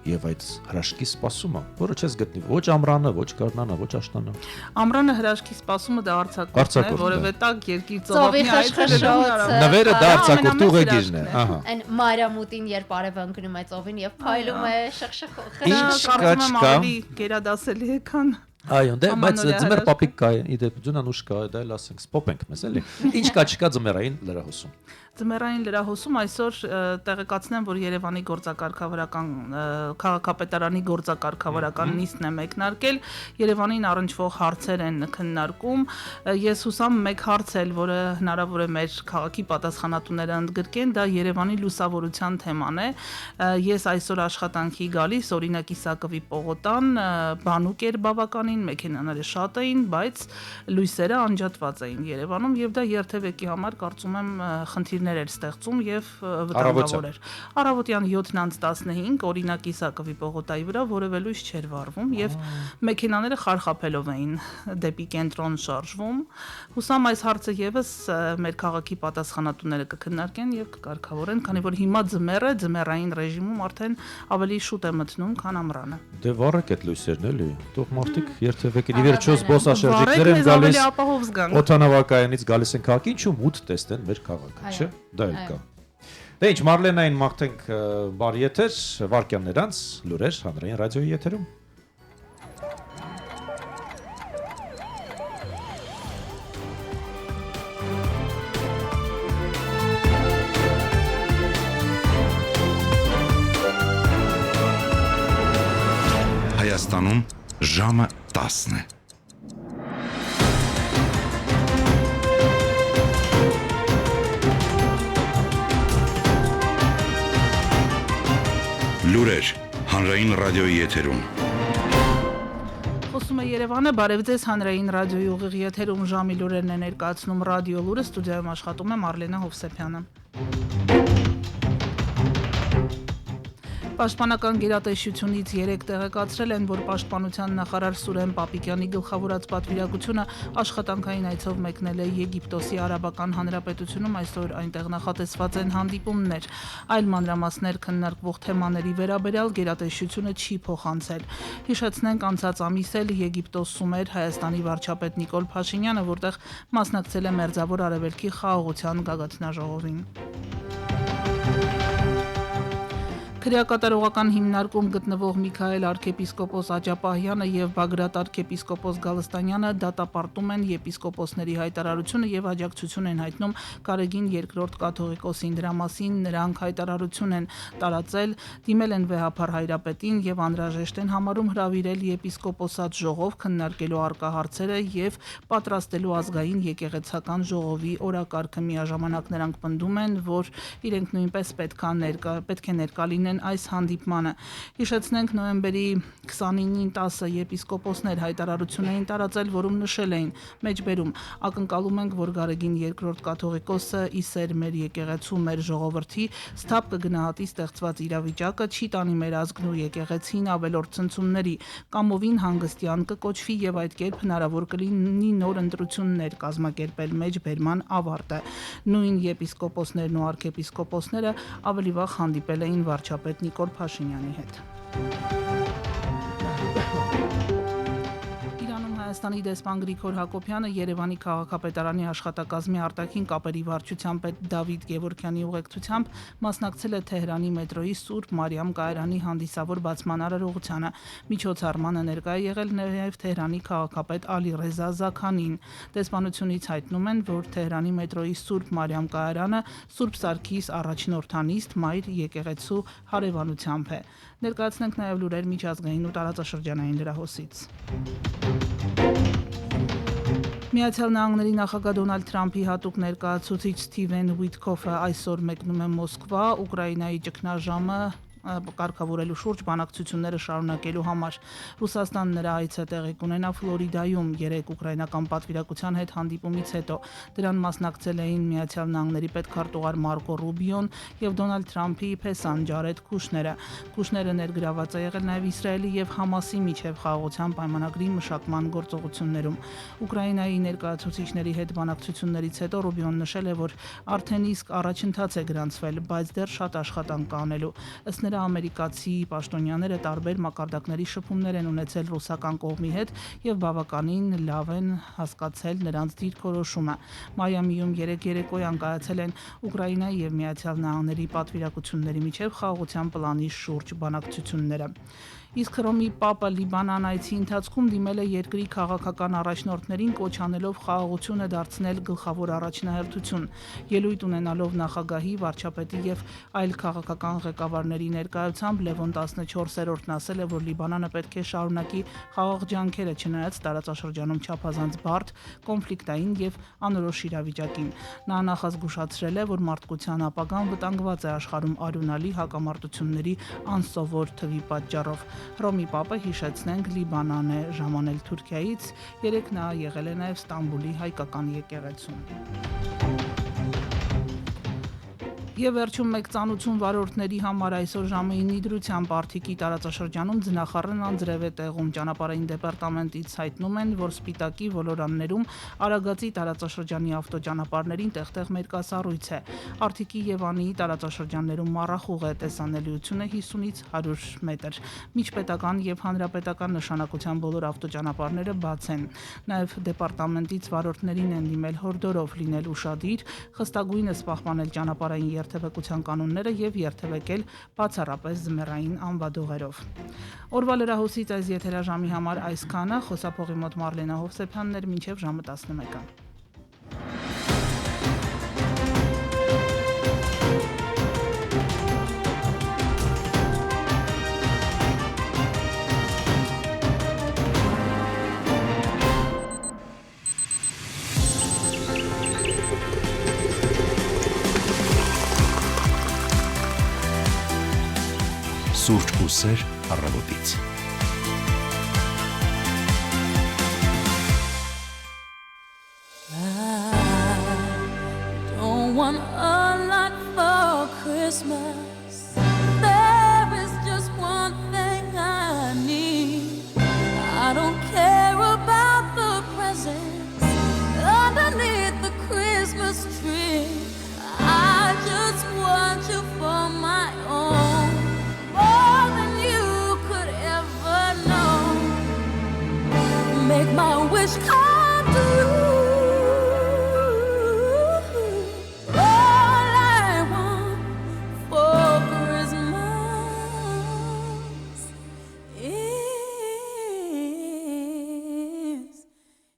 եւ այդ հրաշքի սպասումը, որը չես գտնի ոչ ամռանը, ոչ գարնանը, ոչ աշնանը։
Ամռանը հրաշքի սպասումը դա արձակուրդն է, որովհետեւ տակ երկիր
Ծովի
ծովափնի
խշխշոցը։
Նվերը դա արձակուրդի ուղեգիրն է, ահա։
Այն մայրամուտին, երբ արևը ընկնում է ծովին եւ փայլում է շխշխ։
Ինչ կա,
կարծում եմ
չկա։
ավելի գերադասելի է, քան
Այո, դե բայց
Ամանորյա
ձմեռ
հրաշքը։
պապիկ կա, իդեպ ձունանուշ կա, դա էլ ասենք սպոպենք մեզ էլի։ Ինչ կա, չկա ձմեռային լրահոսում։
Ձմեռային լրահոսում այսօր տեղեկացնեմ, որ Երևանի գործակարգավորական քաղաքապետարանի գործակարգավորական նիստն է մեկնարկել, Երևանին առնչվող հարցեր են քննարկում։ Ես հուսամ մեկ հարց էլ, որը հնարավոր է մեր քաղաքի պատասխանատուները ընդգրկեն, դա Երևանի լուսավորության թեման է։ Ես այսօր աշխատանքի գալիս, օրինակ Իսակովի պողոտան, բանուկ էր բավականին, մեքենաները շատ էին, բայց լույսերը անջատված էին Երևանում եւ դա երթևեկի համար կարծում եմ խնդիրներ էր ստեղծում եւ վտանգավոր էր։ Առավոտյան 7:15 օրինակ Իսակովի պողոտայի վրա որևէ լույս չէր վառվում եւ մեքենաները խարխափելով էին դեպի կենտրոն շարժվում։ Հուսամ այս հարցը եւս մեր քաղաքի պատասխանատուները կքննարկեն եւ կկարգավորեն, քանի որ հիմա ձմեռը ձմեռային ռեժիմում արդեն ավելի շուտ է մտնում, քան ամռանը։
Դե վառեք այդ լույսերն էլի։ Թող մարդիկ երթևեկի վերջո զբոսաշրջիկներ են
Վառեք,
գալիս։
ավելի ապահով զգան։
Օթանավակայանից գալիս են քաղաքի, ինչու մութ տեսնեն մեր քաղաքը, չէ՞։ Դա էլ կա։ Դե ինչ Մարլենային մաղթենք բարի եթեր, վարքյաններ անց լուրեր հանրային ռադիոյի եթերում։
Հայաստանում ժամը 10 է։ Լուրեր հանրային ռադիոյի եթերում։
Խոսում է Երևանը, բարև ձեզ հանրային ռադիոյի ուղիղ եթերում ժամի լուրերն է ներկայացնում ռադիո լուրը, ստուդիայում աշխատում է Մարլենա Հովսեփյանը։ Պաշտպանական գերատեսչությունից 3 տեղեկացրել են, որ Պաշտպանության նախարար Սուրեն Պապիկյանի գլխավորած պատվիրակությունը աշխատանքային այցով մեկնել է Եգիպտոսի Արաբական Հանրապետությունում, այսօր այնտեղ նախատեսված են հանդիպումներ։ Այլ մանրամասներ քննարկվող թեմաների վերաբերյալ գերատեսչությունը չի փոխանցել։ Հիշեցնենք, անցած ամիս էլ Եգիպտոսում էր Հայաստանի վարչապետ Նիկոլ Փաշինյանը, որտեղ մասնակցել է Մերձավոր Արևելքի խաղաղության գագաթնաժողովին։ Քրեակատարողական հիմնարկում գտնվող Միքայել arczepiskopos Աջապահյանը եւ Բագրատ arczepiskopos Գալստանյանը դատապարտում են եպիսկոպոսների հայտարարությունը եւ աջակցություն են հայտնում Կարեգին II կաթողիկոսին։ Դրա մասին նրանք հայտարարություն են տարածել, դիմել են վեհափառ հայրապետին եւ անհրաժեշտ են համարում հրավիրել եպիսկոպոսատ ժողով քննարկելու արկա հարցերը եւ պատրաստելու ազգային եկեղեցական ժողովի օրակարգը։ Միաժամանակ նրանք պնդում են, որ իրենք նույնպես պետք է ներկա լինեն այս հանդիպմանը։ Հիշեցնենք, նոյեմբերի 29-ին 10 եպիսկոպոսներ հայտարարություն էին տարածել, որում նշել էին. մեջբերում ակնկալում ենք, որ Գարեգին II կաթողիկոսը իսեր մեր եկեղեցու, մեր ժողովրդի սթափ կգնահատի ստեղծված իրավիճակը, չի տանի մեր ազգն ու եկեղեցին ավելորդ ցնցումների, կամովին հանգստյան կկոչվի եւ այդ կերպ հնարավոր կլինի նոր ընտրություններ կազմակերպել մեջբերման ավարտը։ Նույն եպիսկոպոսներն ու arczepiskoposները ավելի վաղ հանդիպել էին վարչապետ Նիկոլ Փաշինյանի հետ։ Հայաստանի դեսպան Գրիգոր Հակոբյանը Երևանի քաղաքապետարանի աշխատակազմի արտաքին կապերի վարչության պետ Դավիթ Գևորգյանի ուղեկցությամբ մասնակցել է Թեհրանի մետրոյի Սուրբ Մարիամ կայարանի հանդիսավոր բացման արարողությանը։ Միջոցառմանը ներկա է եղել նաև Թեհրանի քաղաքապետ Ալիռեզա Զաքանին։ Դեսպանությունից հայտնում են, որ Թեհրանի մետրոյի Սուրբ Մարիամ կայարանը Սուրբ Սարգիս առաջնորդանիստ Մայր եկեղեցու հարևանությամբ է։ Ներկայացնենք նաև լուրեր միջազգային ու տարածաշրջանային լրահոսից։ Միացյալ Նահանգների նախագահ Դոնալդ Թրամփի հատուկ ներկայացուցիչ Սթիվեն Ուիթքոֆը այսօր մեկնում է Մոսկվա, Ուկրաինայի ճգնաժամը կարգավորելու շուրջ բանակցությունները շարունակելու համար։ Ռուսաստանն նրա այցը տեղի կունենա Ֆլորիդայում 3 ուկրաինական պատվիրակության հետ հանդիպումից հետո։ Դրան մասնակցել էին Միացյալ Նահանգների պետքարտուղար Մարկո Ռուբիոն եւ Դոնալդ Թրամփի փեսան Ջարեդ Քուշները։ Քուշները ներգրաված է եղել նաեւ Իսրայելի եւ Համասի միջև խաղաղության պայմանագրի մշակման գործողություններում։ Ուկրաինայի ներկայացուցիչների հետ բանակցություններից հետո Ռուբիոն նշել է, որ արդեն իսկ առաջընթաց է գրանցվել, բայց դեռ շատ աշխատանք կա անելու։ Ըստ նրա ամերիկացի պաշտոնյաները տարբեր մակարդակների շփումներ են ունեցել ռուսական կողմի հետ եւ բավականին լավ են հասկացել նրանց դիրքորոշումը։ Մայամիում 3 երեկոյան կայացել են Ուկրաինայի եւ Միացյալ Նահանգների պատվիրակությունների միջև խաղաղության պլանի շուրջ բանակցությունները։ Իսկ Հռոմի Պապը Լիբանան այցի ընթացքում դիմել է երկրի քաղաքական առաջնորդներին կոչ անելով խաղաղությունը դարձնել գլխավոր առաջնահերթություն։ Ելույթ ունենալով նախագահի, վարչապետի եւ այլ քաղաքական ղեկավարների ներկայությամբ Լևոն 14-րդն ասել է, որ Լիբանանը պետք է շարունակի խաղաղ ջանքերը չնայած տարածաշրջանում չափազանց բարդ, կոնֆլիկտային եւ անորոշ իրավիճակին։ Նա նախազգուշացրել է, որ մարդկության ապագան վտանգված է աշխարհում արյունալի հակամարտությունների անսովոր թվի պատճառով։ Հռոմի Պապը, հիշեցնենք, Լիբանան է ժամանել Թուրքիայից, երեկ նա եղել է նաև Ստամբուլի հայկական եկեղեցում։ Եվ վերջում մեկ ծանուցում վարորդների համար այսօր ժամը 9-ի դրությամբ Արթիկի տարածաշրջանում ձնախառն անձրև է տեղում։ Ճանապարհային դեպարտամենտից հայտնում են, որ Սպիտակի ոլորաններում Արագածի տարածաշրջանի ավտոճանապարհներին տեղ-տեղ մերկասառույց է։ Արթիկի եւ Անիի տարածաշրջաններում մառախուղ է, տեսանելիությունը 50-ից 100 մետր։ Միջպետական եւ հանրապետական նշանակության բոլոր ավտոճանապարհները բաց են։ Նաեւ դեպարտամենտից վարորդներին են դիմել հորդորով լինել ուշադիր, խստագույնս պահպանել ճանապարհային երթևեկության կանոնները եւ երթևեկել բացառապես զմեռային անվադողերով։ Օրվա լրահոսից այս եթերաժամի համար այսքանը, խոսափողի մոտ Մարլենա Հովսեփյաններ, մինչեւ ժամը 11-ը։
Սուրճ ու սեր առավոտից։
Don't want a lot for Christmas. There is just one thing I need. I don't care about the presents underneath the Christmas tree. I just want you for my own, more than you could ever know. Make my wish come true. All I want for Christmas is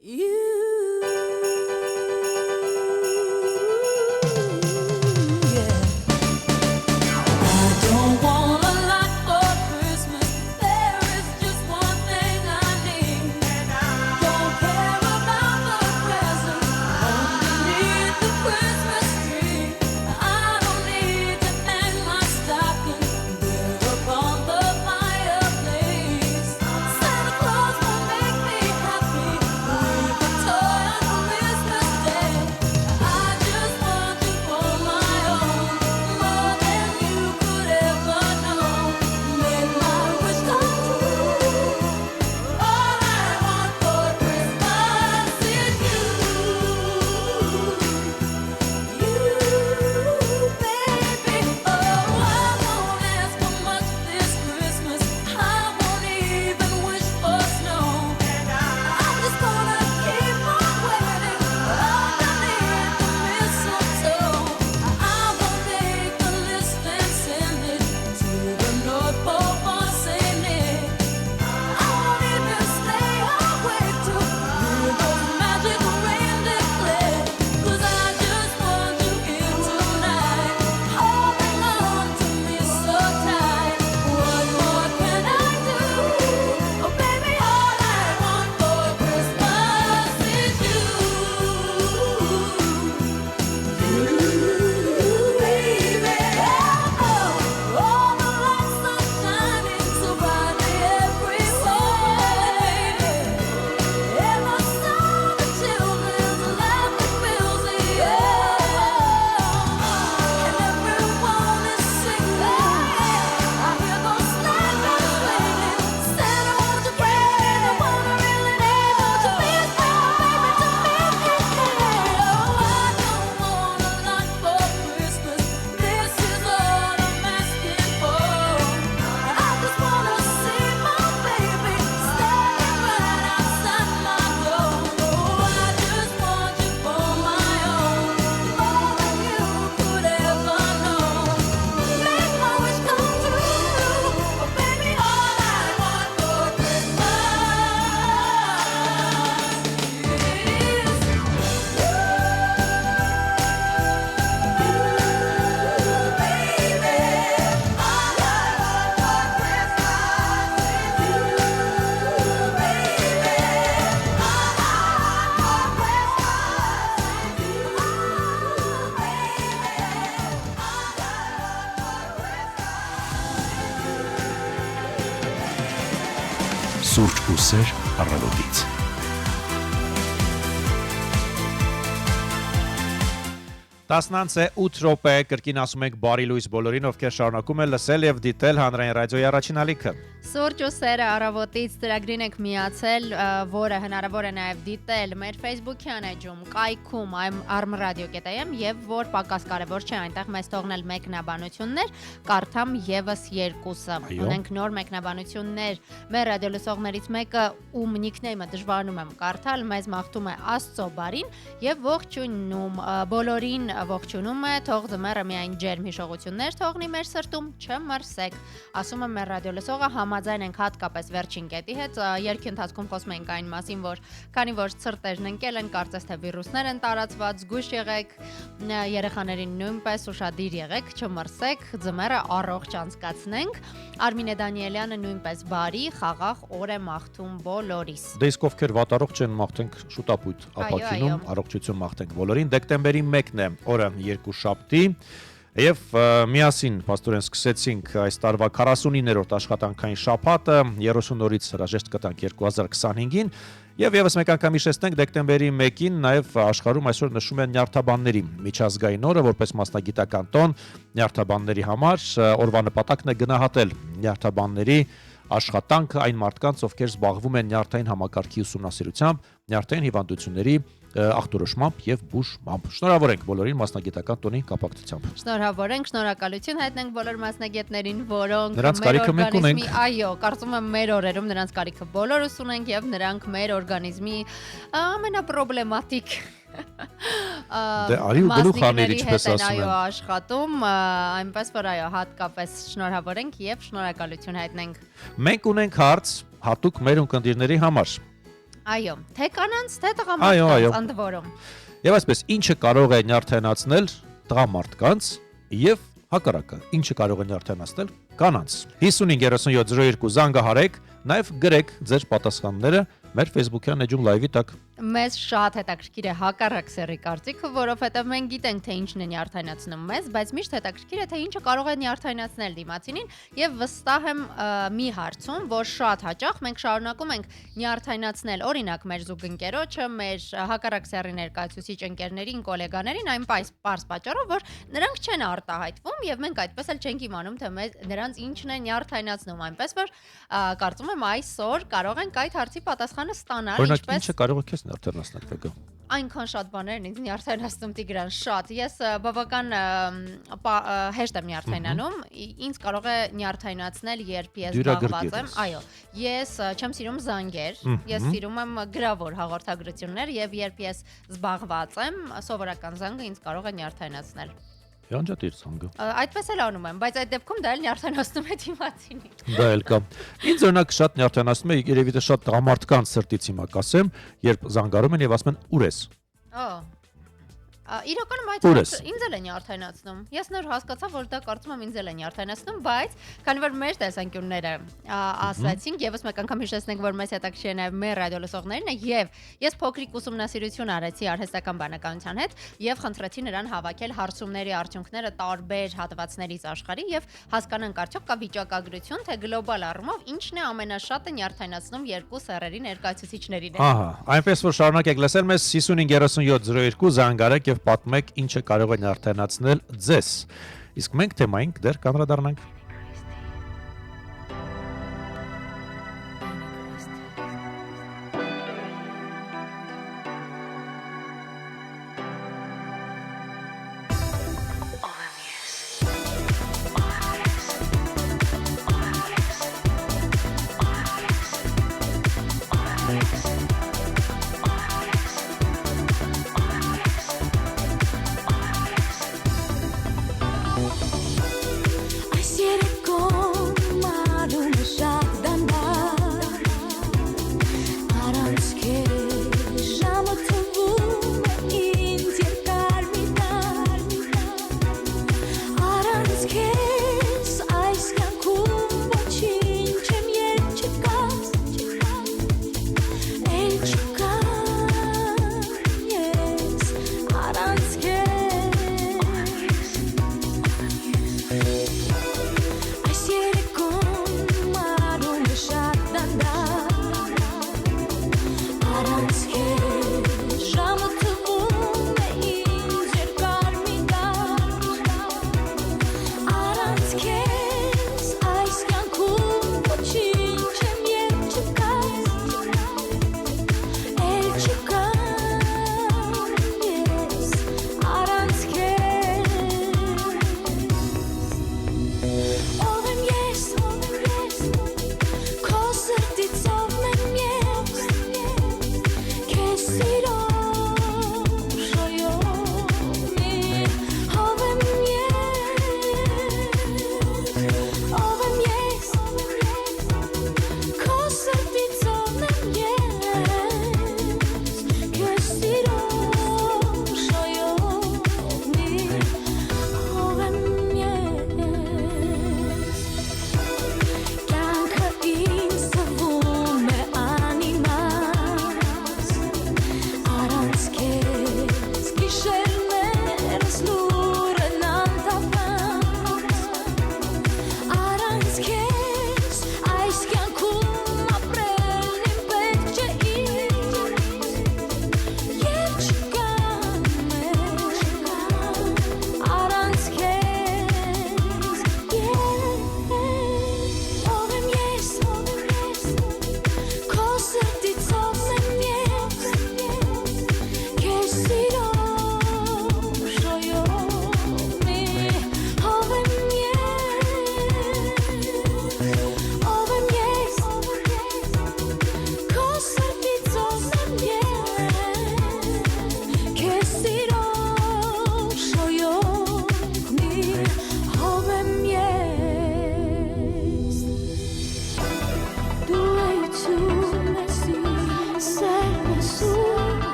you. Yeah. I don't want a lot for Christmas. There is just one thing I need. Don't care
Սուրճ ու սեր առավոտից։
Տասնանց է 8 րոպե կրկին ասում ենք բարի լույս բոլորին, ովքեր շարունակում են լսել եւ դիտել հանրային ռադիոյի առաջին ալիքը։
Սուրճ ու սերը առավոտից ծրագրին եք միացել, որը հնարավոր է նաև դիտել մեր Facebook-յան էջում, կայքում armradio.am եւ որ պակաս կարևոր չէ այնտեղ մեզ թողնել մեկնաբանություններ, կարդամ եւս երկուսը։ Ունենք նոր մեկնաբանություններ, մեր ռադիո լսողներից մեկը ում նիկնեյմը դժվարանում եմ կարդալ, մեզ մաղթում է Աստծո բարին եւ ողջունում բոլորին ողջունում է, թող ձմեռը միայն ջերմ հիշողություններ թողնի մեր սրտում, չմրսեք։ Ասում եմ մեր ռադիո լսողը համաձայն ենք հատկապես վերջին կետի հետ, երկի ընթացքում խոսում ենք այն մասին, որ քանի որ ցրտերն ընկել են, կարծես թե վիրուսներ են տարածված, զգույշ եղեք, երեխաներին նույնպես ուշադիր եղեք, չմրսեք, ձմեռը առողջ անցկացնենք։ Արմինե Դանիելյանը նույնպես բարի, խաղաղ օր է մաղթում բոլորիս։
Դե իսկ ովքեր վատառողջ են, մաղթենք շուտապույտ ապակինում, առողջություն մաղթենք բոլորին։ Դեկտեմբերի 1-ն է, օրը երկուշաբթի, եւ միասին պաստորեն սկսեցինք այս տարվա 49-րդ աշխատանքային շաբաթը, 30 օրից հրաժեշտ կտանք 2025-ին եւ եւս մեկ անգամ հիշեցնենք դեկտեմբերի 1-ին նաեւ աշխարհում այսօր նշում են նյարդաբանների միջազգային օրը որպես մասնագիտական տոն նյարդաբանների համար օրվա նպատակն է գնահատել նյարդաբանների աշխատանքը այն մարդկանց, ովքեր զբաղվում են նյարդային համակարգի ուսումնասիրությամբ, նյարդային հիվանդությունների ախտորոշմամբ եւ բուժմամբ։ Շնորհավոր ենք բոլորին մասնագիտական տոնի կապակցությամբ։
Շնորհավոր ենք, շնորհակալություն հայտնենք բոլոր մասնագետներին, որոնք
նրանց կարիքը մենք ունենք։
Այո, կարծում եմ մեր օրերում նրանց կարիքը բոլորս ունենք եւ նրանք մեր օրգանիզմի ամենապրոբլեմատիկ
Դե արի ու գլուխ աներ ինչպես ասում
են։
են։
Այո, աշխատում, այնպես որ այո, հատկապես շնորհավոր ենք եւ շնորհակալություն հայտնենք։
Մենք ունենք հարց հատուկ մեր ունկնդիրների համար։
Այո, թե կանանց, թե
Այո,
տղամարդկանց ընդ որում։
Եվ այսպես ինչը կարող է նյարդայնացնել տղամարդկանց եւ հակառակը, ինչը կարող է նյարդայնացնել կանանց։ 553702 զանգահարեք, նաեւ գրեք ձեր պատասխանները մեր Facebook-յան էջում լայվի տակ։
Մեզ շատ հետաքրքիր է հակառակ սերի կարծիքը, որովհետև մենք գիտենք, թե ինչն է նյարդայնացնում մեզ, բայց միշտ հետաքրքիր է, թե ինչը կարող է նյարդայնացնել դիմացինին, եւ վստահ եմ մի հարցում, որ շատ հաճախ մենք շարունակում ենք նյարդայնացնել, օրինակ մեր զուգընկերոջը, մեր հակառակ սերի ներկայացուցիչ ընկերներին, գոլեգաներին, այն պարզ պատճառով, որ նրանք չեն արտահայտվում եւ մենք այդպես էլ չենք իմանում, թե նրանց ինչն է նյարդայնացնում, այնպես որ կարծում եմ այսօր կարող ենք այդ հարցի պատասխանը ստանալ,
Օրինակ ինչը կարող է քեզ նյարդայնացնել վեգա։
Այնքան շատ բաներ են ինձ նյարդայնացնում Տիգրան, շատ։ Ես բավական հեշտ եմ նյարդայնանում, ինձ կարող է նյարդայնացնել, երբ ես զբաղված եմ։ Այո, ես չեմ սիրում զանգեր, ես սիրում եմ գրավոր հաղորդագրություններ եւ երբ ես զբաղված եմ, սովորական զանգը ինձ կարող է նյարդայնացնել։
Յանջատիր զանգը։
Այդպես էլ անում եմ, բայց այդ դեպքում դա էլ նյարդայնացնում է դիմացինին։
Դա էլ կա։ Ինձ օրինակ շատ նյարդայնացնում է, երևի թե շատ տղամարդկանց սրտից հիմա կասեմ, երբ զանգարում են եւ ասում են ուր ես։
Իրականում այդ ինձ էլ է նյարդայնացնում։ Ես նոր հասկացա, որ դա կարծում եմ ինձ էլ է նյարդայնացնում, բայց քանի որ մեր տեսանկյունները ասացինք, եւս մեկ անգամ հիշեցնենք, որ մեզ հետաքրքիր է նաեւ մեր ռադիո լսողներն է եւ ես փոքրիկ ուսումնասիրություն արեցի արհեստական բանականության հետ եւ խնդրեցի նրան հավաքել հարցումների արդյունքները տարբեր հատվածներից աշխարհի եւ հասկանանք արդյոք կա վիճակագրություն, թե գլոբալ առումով ինչն է ամենաշատը նյարդայնացնում երկու սեռերի ներկայացուցիչներին։
Ահա, այնպես որ շարունակեք լսել մեզ 553702 զանգարեք եւ պատմեք ինչը կարող է նյարդայնացնել ձեզ։ Իսկ մենք թեմային դեռ կանդրադառնանք։
I see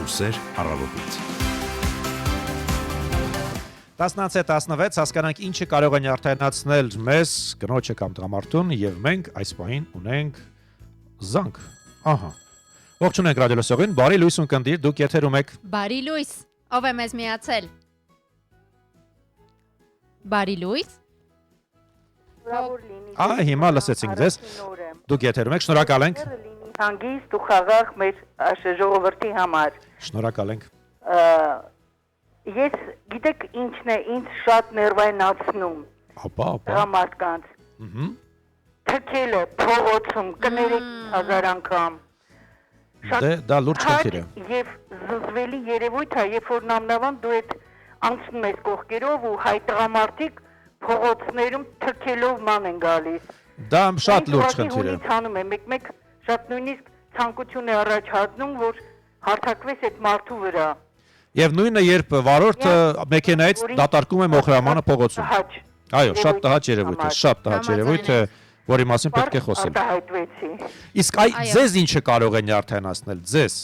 Ուսեր առավոտից։
16-16 հասկանանք ինչը կարող է նյարդայնացնել մեզ կնոջը կամ տղամարդուն եւ մենք այս պահին ունենք զանգ։ Ահա։ Ողջունենք ռադիոլսողին, բարի լույս ունկնդիր, դուք եթերում եք։
Բարի լույս, ով է մեզ միացել։ Բարի լույս։
Հիմա լսեցինք ձեզ։ Դուք եթերում եք, շնորհակալ ենք։
Հանգիստ ու խաղաղ մեր ժողովրդի համար։
Շնորհակալ ենք։
Ես գիտեք ինչն է ինձ շատ ներվայնացնում։
Ապա։
Համարկանց։ Թքելը փողոցում կներեք 1000 անգամ։
Դա լուրջ խնդիր է։
Եվ զզվելի երևույթ է, երբ որ նամնավան դու այդ անցնում ես կողքերով ու հայ տղամարդիկ փողոցներում թքելով ման են գալիս։
Դա շատ լուրջ խնդիր է։
Ցանում է մեկ-մեկ շատ նույնիսկ ցանկություն է առաջացնում, որ հարթակվես այդ մարդու վրա։
Եվ նույնը երբ վարորդը մեքենայից դատարկում է մոխրամանը փողոցում։ Այո, շատ տհաճ երևույթ է, շատ տհաճ երևույթ է, որի մասին պետք է խոսել։ Իսկ ձեզ ինչը կարող է նյարդայնացնել, ձեզ։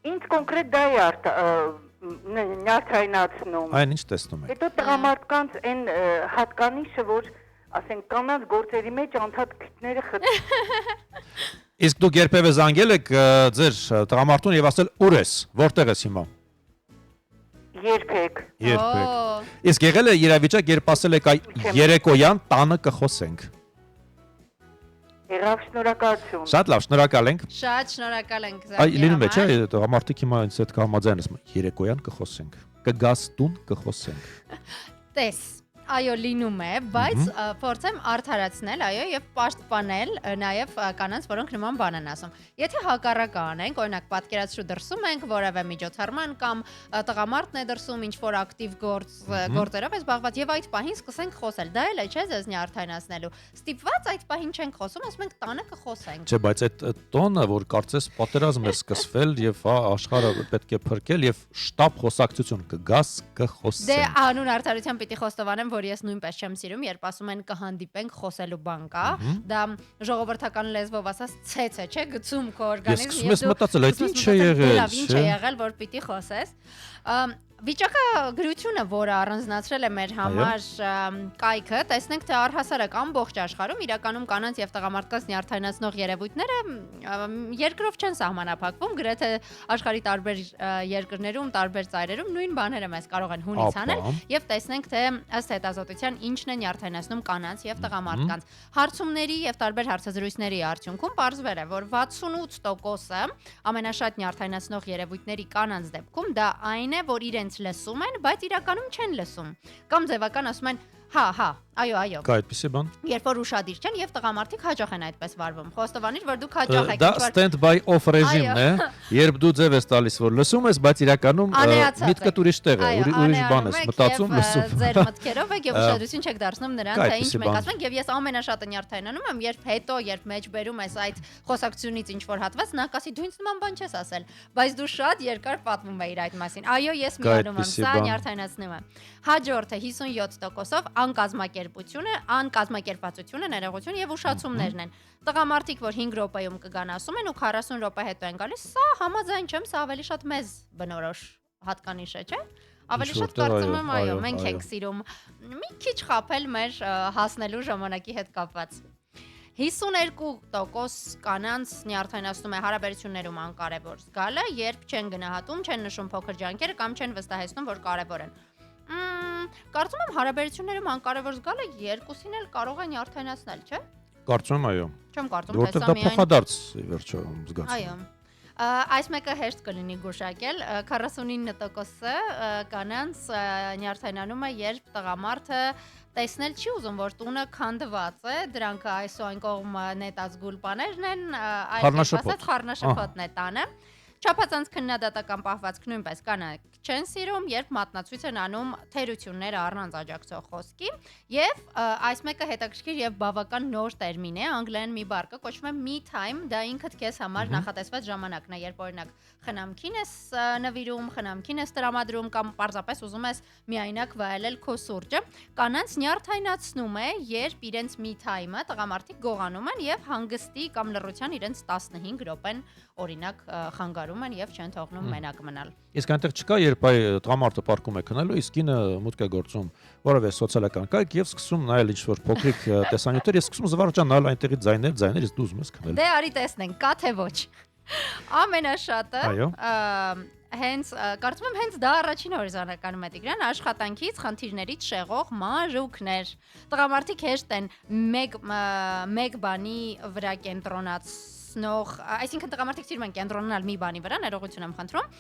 Ինձ կոնկրետ դա է նյարդայնացնում։
Այն ինչ տեսնում եք։
Հետո տղամարդկանց այն հատկանիշը, որ ասենք կանանց գործերի մեջ անդադ քիթները խփում։
Իսկ դուք երբևէ զանգել եք ձեր տղամարդուն եւ ասել ուր ես, որտեղ ես հիմա։
Երբեք։
Իսկ եղել է իրավիճակ, երբ ասել եք այ երեկոյան տանը կխոսենք։
Եղավ, շնորհակալություն։
Շատ լավ, շնորհակալ ենք։
Շատ շնորհակալ ենք
Այ լինում է, չէ՞, տղամարդիկ հիմա ինձ հետ կհամաձայն ասում, երեկոյան կխոսենք, կգաս տուն կխոսենք։
Տես, այո, լինում է, բայց փորձեմ արդարացնել, այո, եւ պաշտպանել նաեւ կանանց, որոնք նման բան են ասում։ Եթե հակառակը անենք, օրինակ պատկերացրու դրսում ենք որևէ միջոցառման կամ տղամարդն է դրսում ինչ որ ակտիվ գործերով է զբաղված եւ այդ պահին սկսենք խոսել, դա էլ է, չէ՞, ձեզ նյարդայնացնելու։ Ստիպված այդ պահին չենք խոսում, ասում ենք տանը կխոսենք։
Չէ, բայց այդ տոնը, որ կարծես պատերազմ է սկսվել եւ աշխարհը պետք է փրկել եւ շտապ խոսակցություն կգաս կխոսենք։
Դե անուն արդարության պիտի խոստովանեմ, որ ես նույնպես չեմ սիրում, երբ ասում են կհանդիպենք խոսելու բան կա, դա ժողովրդական լեզվով ասած ցեց է, չէ, գցում քո օրգանիզմ
եւ դու մտածել այդ ինչ է եղել,
ինչ է եղել, որ պիտի խոսես։ Վիճակագրությունը, որը առանձնացրել է մեր համար կայքը, տեսնենք թե առհասարակ ամբողջ աշխարհում իրականում կանանց եւ տղամարդկանց նյարդայնացնող երևույթները երկրով չեն սահմանափակվում, գրեթե աշխարհի տարբեր երկրներում, տարբեր ծայրերում նույն բաները մեզ կարող են հունից անել եւ տեսնենք թե ըստ հետազոտության ինչն է նյարդայնացնում կանանց եւ տղամարդկանց։ Հարցումների եւ տարբեր հարցազրույցների արդյունքում պարզվել է, որ 68% ամենաշատ նյարդայնացնող երևույթների կանանց դեպքում դա այն է, որ իրենց լսում են, բայց իրականում չեն լսում։ Կամ ձևական ասում են հա, այո։
Կա այդպիսի բան։
Երբ որ ուշադիր չեն եւ տղամարդիկ հաճախ են այդպես վարվում։ Խոստովանիր, որ դուք հաճախ եք
դա stand by off ռեժիմն է, երբ դու ձև ես տալիս, որ լսում ես, բայց իրականում միտքդ ուրիշ տեղ է, ուրիշ բան ես, մտածում, լսում։
Ձեր մտքերով եք եւ ուշադրություն չեք դարձնում նրան, թե ինչ մենք ասում ենք, եւ ես ամենաշատը նյարդայնանում եմ, երբ մեջ բերում ես այդ խոսակցությունից ինչ որ հատված, նա կասի դու ինձ նման բան չես ասել, բայց դու շատ երկար պատմում ես իր այդ մասին։ Այո, ես միանում եմ, սա նյարդայնացնում է։ Հաջորդը 57%-ով անկազմակերպվածությունը, ներողություն եւ ուշացումներն են։ Տղամարդիկ, որ 5 րոպեում կգան ասում են ու 40 րոպե հետո են գալիս, սա համաձայն չեմ, սա ավելի շատ մեզ բնորոշ հատկանիշ է, չէ՞։ Ավելի շատ կարծում եմ, այո, մենք ենք սիրում մի քիչ խափել մեր հասնելու ժամանակի հետ կապված։ 52% կանանց նյարդայնացնում է հարաբերություններում անկարևոր զգալը, երբ չեն գնահատում, չեն նշում փոքր ջանքերը կամ չեն վստահեցնում, որ կարևոր են։ Կարծում եմ հարաբերություններում անկարևոր զգալը երկուսին էլ կարող է նյարդայնացնել, չէ՞։
Կարծում եմ, այո։
Չեմ կարծում, թե
դա փոխադարձ վերջո զգացում։
Այո։ Այս մեկը հեշտ կլինի գուշակել, 49%-ը կանանց նյարդայնանում է, երբ տղամարդը տեսնել չի ուզում, որ տունը քանդված է, դրանք այս ու այն կողմ նետած գուլպաներն են, այլ ասած խառնաշփոթն է տանը։ Չափազանց քննադատական պահվածք նույնպես կանայք չեն սիրում, երբ մատնացույց են անում թերությունները առանց աջակցող խոսքի, եւ այս մեկը հետաքրքիր եւ բավական նոր տերմին է, անգլերեն մի բառ կա, կոչվում է me time, դա ինքդ քեզ համար նախատեսված ժամանակն է, երբ օրինակ խնամքին ես նվիրում, խնամքին ես տրամադրում կամ պարզապես ուզում ես միայնակ վայելել քո սուրճը, կանանց նյարդայնացնում է, երբ իրենց me time-ը տղամարդիկ գողանում են եւ հանգստի կամ լռության իրենց 15 րոպեն օրինակ խանգարում են եւ չեն թողնում մենակ մնալ։
Իսկ այնտեղ չկա, երբ այ տղամարդը պարկում է քնելու, իսկ կինը մուտք է գործում որևէ սոցիալական կայք եւ սկսում նայել ինչ-որ փոքրիկ տեսանյութեր, եւ սկսում զվարճան նայել այնտեղի ձայներ, իսկ դու ուզում ես քնել։
Դե արի տեսնենք, կա թե ոչ։ Ամենաշատը հենց կարծում եմ հենց դա առաջին հորիզոնականում է Տիգրան, աշխատանքից խնդիրներից շեղող մանրուքներ։ Տղամարդիկ հեշտ են մեկ բանի վրա կենտրոնացնող, այսինքն տղամարդիկ սիրում են կենտրոնանալ մի բանի վրա, ներողություն եմ խնդրում,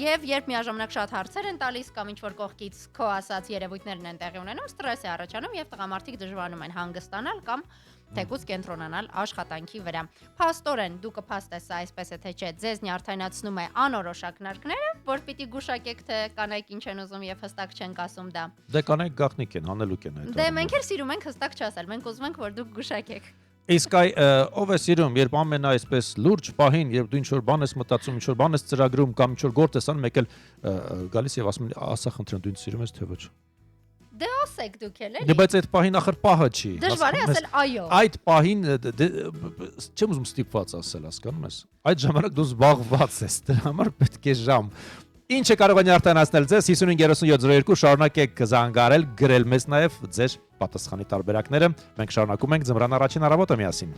եւ երբ միաժամանակ շատ հարցեր են տալիս կամ ինչ որ կողքից քո ասած երևույթներն են տեղի ունենում, ստրես է առաջանում եւ տղամարդիկ դժվարանում են հանգստանալ կամ թեկուզ կենտրոնանալ աշխատանքի վրա։ Փաստորեն դու կփաստես այսպես է թե չէ, ձեզ նյարդայնացնում է անորոշ ակնարկները, որ պիտի գուշակեք թե կանայք ինչ են ուզում եւ հստակ չեն ասում դա։
Դե կանայք գաղտնիք են, հանելուկ են այդ։
Դե մենք էլ սիրում ենք հստակ չասել, մենք ուզում ենք որ դուք գուշակեք։
Իսկ այ ով է սիրում, երբ ամեն այսպես լուրջ պահին, երբ դու ինչ որ բան ես մտածում, ինչ որ բան ես ծրագրում կամ ինչ որ գործ ես անում, մեկ էլ գալիս եւ ասում ասա խնդրեմ, դու ինձ սիրում ես թե ոչ։
Դե ասեք դուք էլ էլի։
Դե բայց այդ պահին ախր պահը չի։
Դժվար է ասել այո։
Այդ պահին չեմ ուզում ստիպված ասել, հասկանում ես։ Այդ ժամանակ դու զբաղված ես, դրա համար պետք է ժամ։ Ինչը կարող է նյարդայնացնել ձեզ 553702 շարունակեք զանգարել, գրել մեզ նաև ձեր պատասխանի տարբերակները։ Մենք շարունակում ենք ձմռան առաջին առավոտը միասին։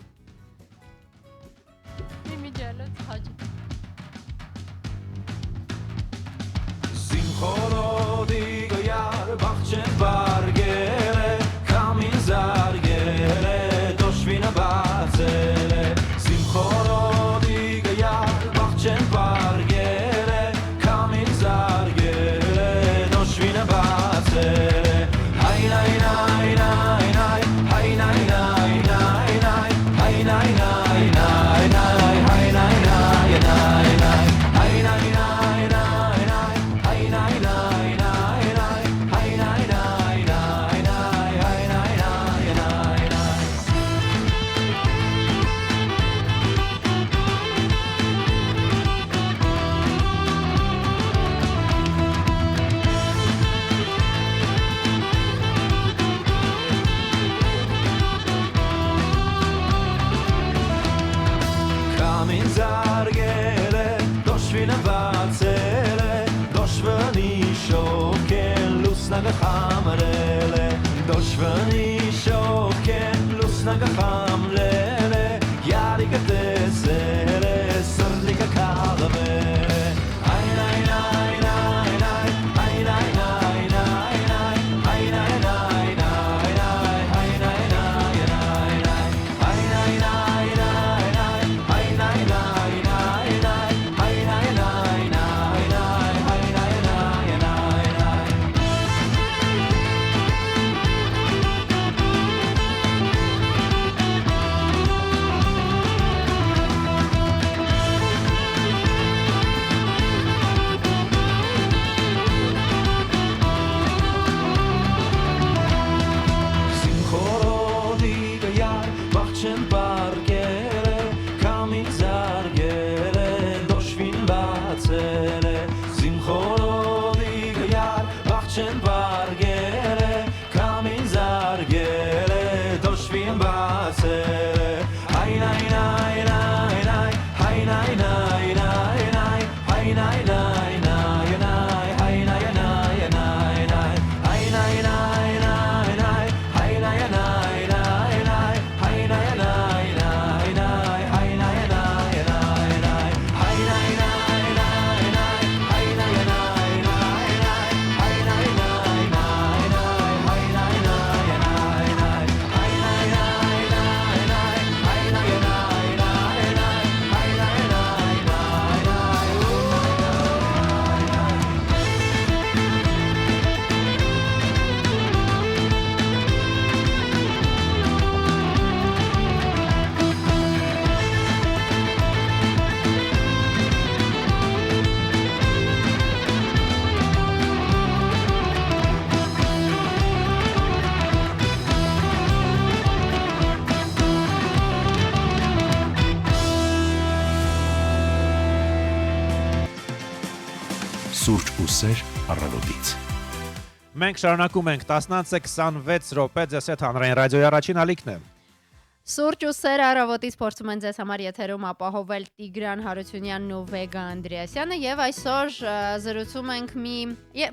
Լուսեր առավոտից։
Մենք շարունակում ենք 10:26 րոպե ձեզ հանրային ռադիոյի առաջին ալիքն է։
Սուրճ ու սեր առավոտից փորձում են ձեզ համար եթերում ապահովել Տիգրան Հարությունյանն ու Վեգա Անդրեասյանը եւ այսօր զրուցում ենք մի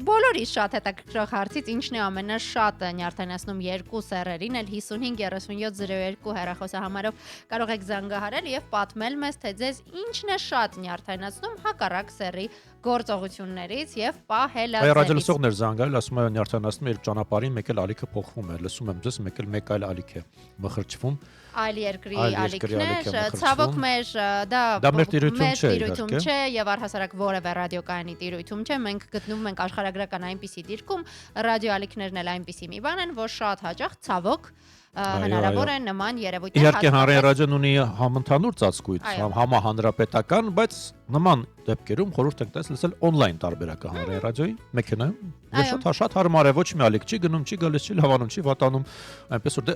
բոլորի շատ հետաքրքրող հարցից, ինչն է ամենաշատը նյարդայնացնում երկու սեռերին, էլ 553702 հեռախոսահամարով կարող եք զանգահարել եւ պատմել մեզ, թե ձեզ ինչն է շատ նյարդայնացնում հակառակ սեռի գործողություններից եւ պահելաձևից։
Այ ռադիոլսողներ զանգել, ասում են նյարդայնացնում երբ ճանապարհին մեկ էլ ալիքը փոխվում է, լսում եմ ձեզ, մեկ էլ մեկ այլ ալիք է մխրճվում։
Այլ երկրի
ալիքներ,
ալիքներ, ցավոք մեր դա
մեր տիրույթում
տիրույթում չէ եւ առհասարակ որևէ ռադիոկայանի տիրույթում չէ։ Մենք գտնվում ենք աշխարհագրական այնպիսի դիրքում, ռադիո ալիքներն էլ այնպիսի մի բան են, որ շատ հաճախ ցավոք հնարավոր է նման երևույթներ
Իհարկե հանրային ռադիոն ունի համընդհանուր ծածկույթ, համահանրապետական, բայց նման դեպքերում խորհուրդ ենք տալիս լսել on-line տարբերակը հանրային ռադիոյի մեքենայում։ Շատ հարմար է, ոչ մի ալիք չի գնում, չի գալիս, չի լավանում, չի վատանում, այնպես որ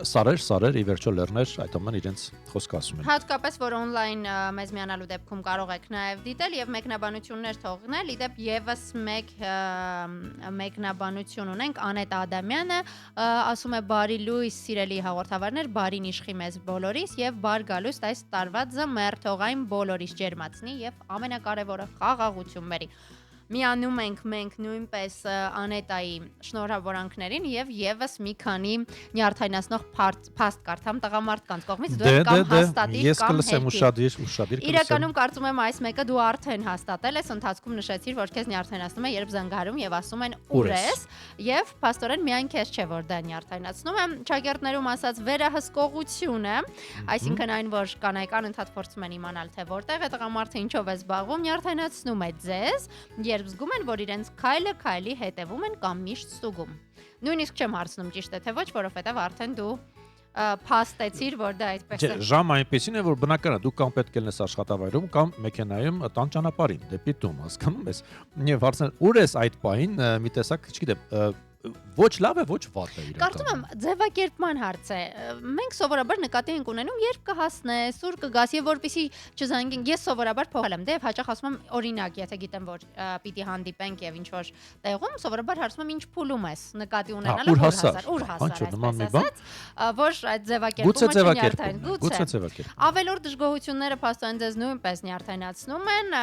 սարեր, ի վերջո լեռներ, այդ ամեն իրենց խոսքը ասում են։
Հատկապես որ on-line մեզ միանալու դեպքում կարող եք նաև դիտել եւ մեկնաբանություններ թողնել։ Իդեպ եւս մեկ մեկնաբանություն ունենք Անետ Ադամյանը, ասում է բարի լույս, սիրելի հաղորդավարներ, բարին իշխի մեզ բոլորիս եւ բար գալուստ այս տարվա ձմեռ թողային բոլորիս ջերմացնի եւ ամենակարևորը խաղաղություն բերի։ Միանում ենք մենք նույնպես Անետայի շնորհավորանքներին եւ եւս մի քանի նյարդայնացնող փաստ կարդամ տղամարդկանց կողմից դու կամ հաստատիր
ես
կամ
կլսեմ ուշադիր
իրականում կարծում եմ այս մեկը դու արդեն հաստատել ես ընթացքում նշեցիր որ քեզ նյարդայնացնում է երբ զանգահարում եւ ասում են ուր ես եւ փաստորեն միայն քեզ չէ որ դա նյարդայնացնում է ճակերտներում ասած վերահսկողությունը այսինքն այն որ կանայական ընդհանուր փորձում են իմանալ թե որտեղ է տղամարդը ինչով է զբաղվում նյարդայնացնում է ձեզ երբ զգում են, որ իրենց քայլը քայլի հետևում են կամ միշտ ստուգում։ Նույնիսկ չեմ հարցնում ճիշտ է թե ոչ, որովհետև արդեն դու փաստեցիր, որ դա այդպես է։
Ժամ այնպեսին է, որ բնական է, դու կամ պետք է լինես աշխատավայրում կամ մեքենայում տան ճանապարհին, դեպի տուն, հասկանում ես։ Եվ հարցնել, ուր ես այդ պահին, մի տեսակ, չգիտեմ, ոչ լավ է, ոչ վատ է իրականում։
Կարծում եմ ձևակերպման հարց է։ Մենք սովորաբար նկատի ենք ունենում, երբ կհասնես, ուր կգաս եւ որպեսի չզանգենք։ Ես սովորաբար փոխել եմ, դե հաճախ ասում եմ օրինակ, եթե գիտեմ որ պիտի հանդիպենք եւ ինչ որ տեղում, սովորաբար հարցում եմ ինչ փուլում ես, նկատի ունենալը
ուր հասար,
այսպես, որ այդ ձևակերպումը չնյարդային։
Գուցե ձևակերպ։
Ավելորդ դժգոհությունները փաստորեն ձեզ նույնպես նյարդայնացնում են,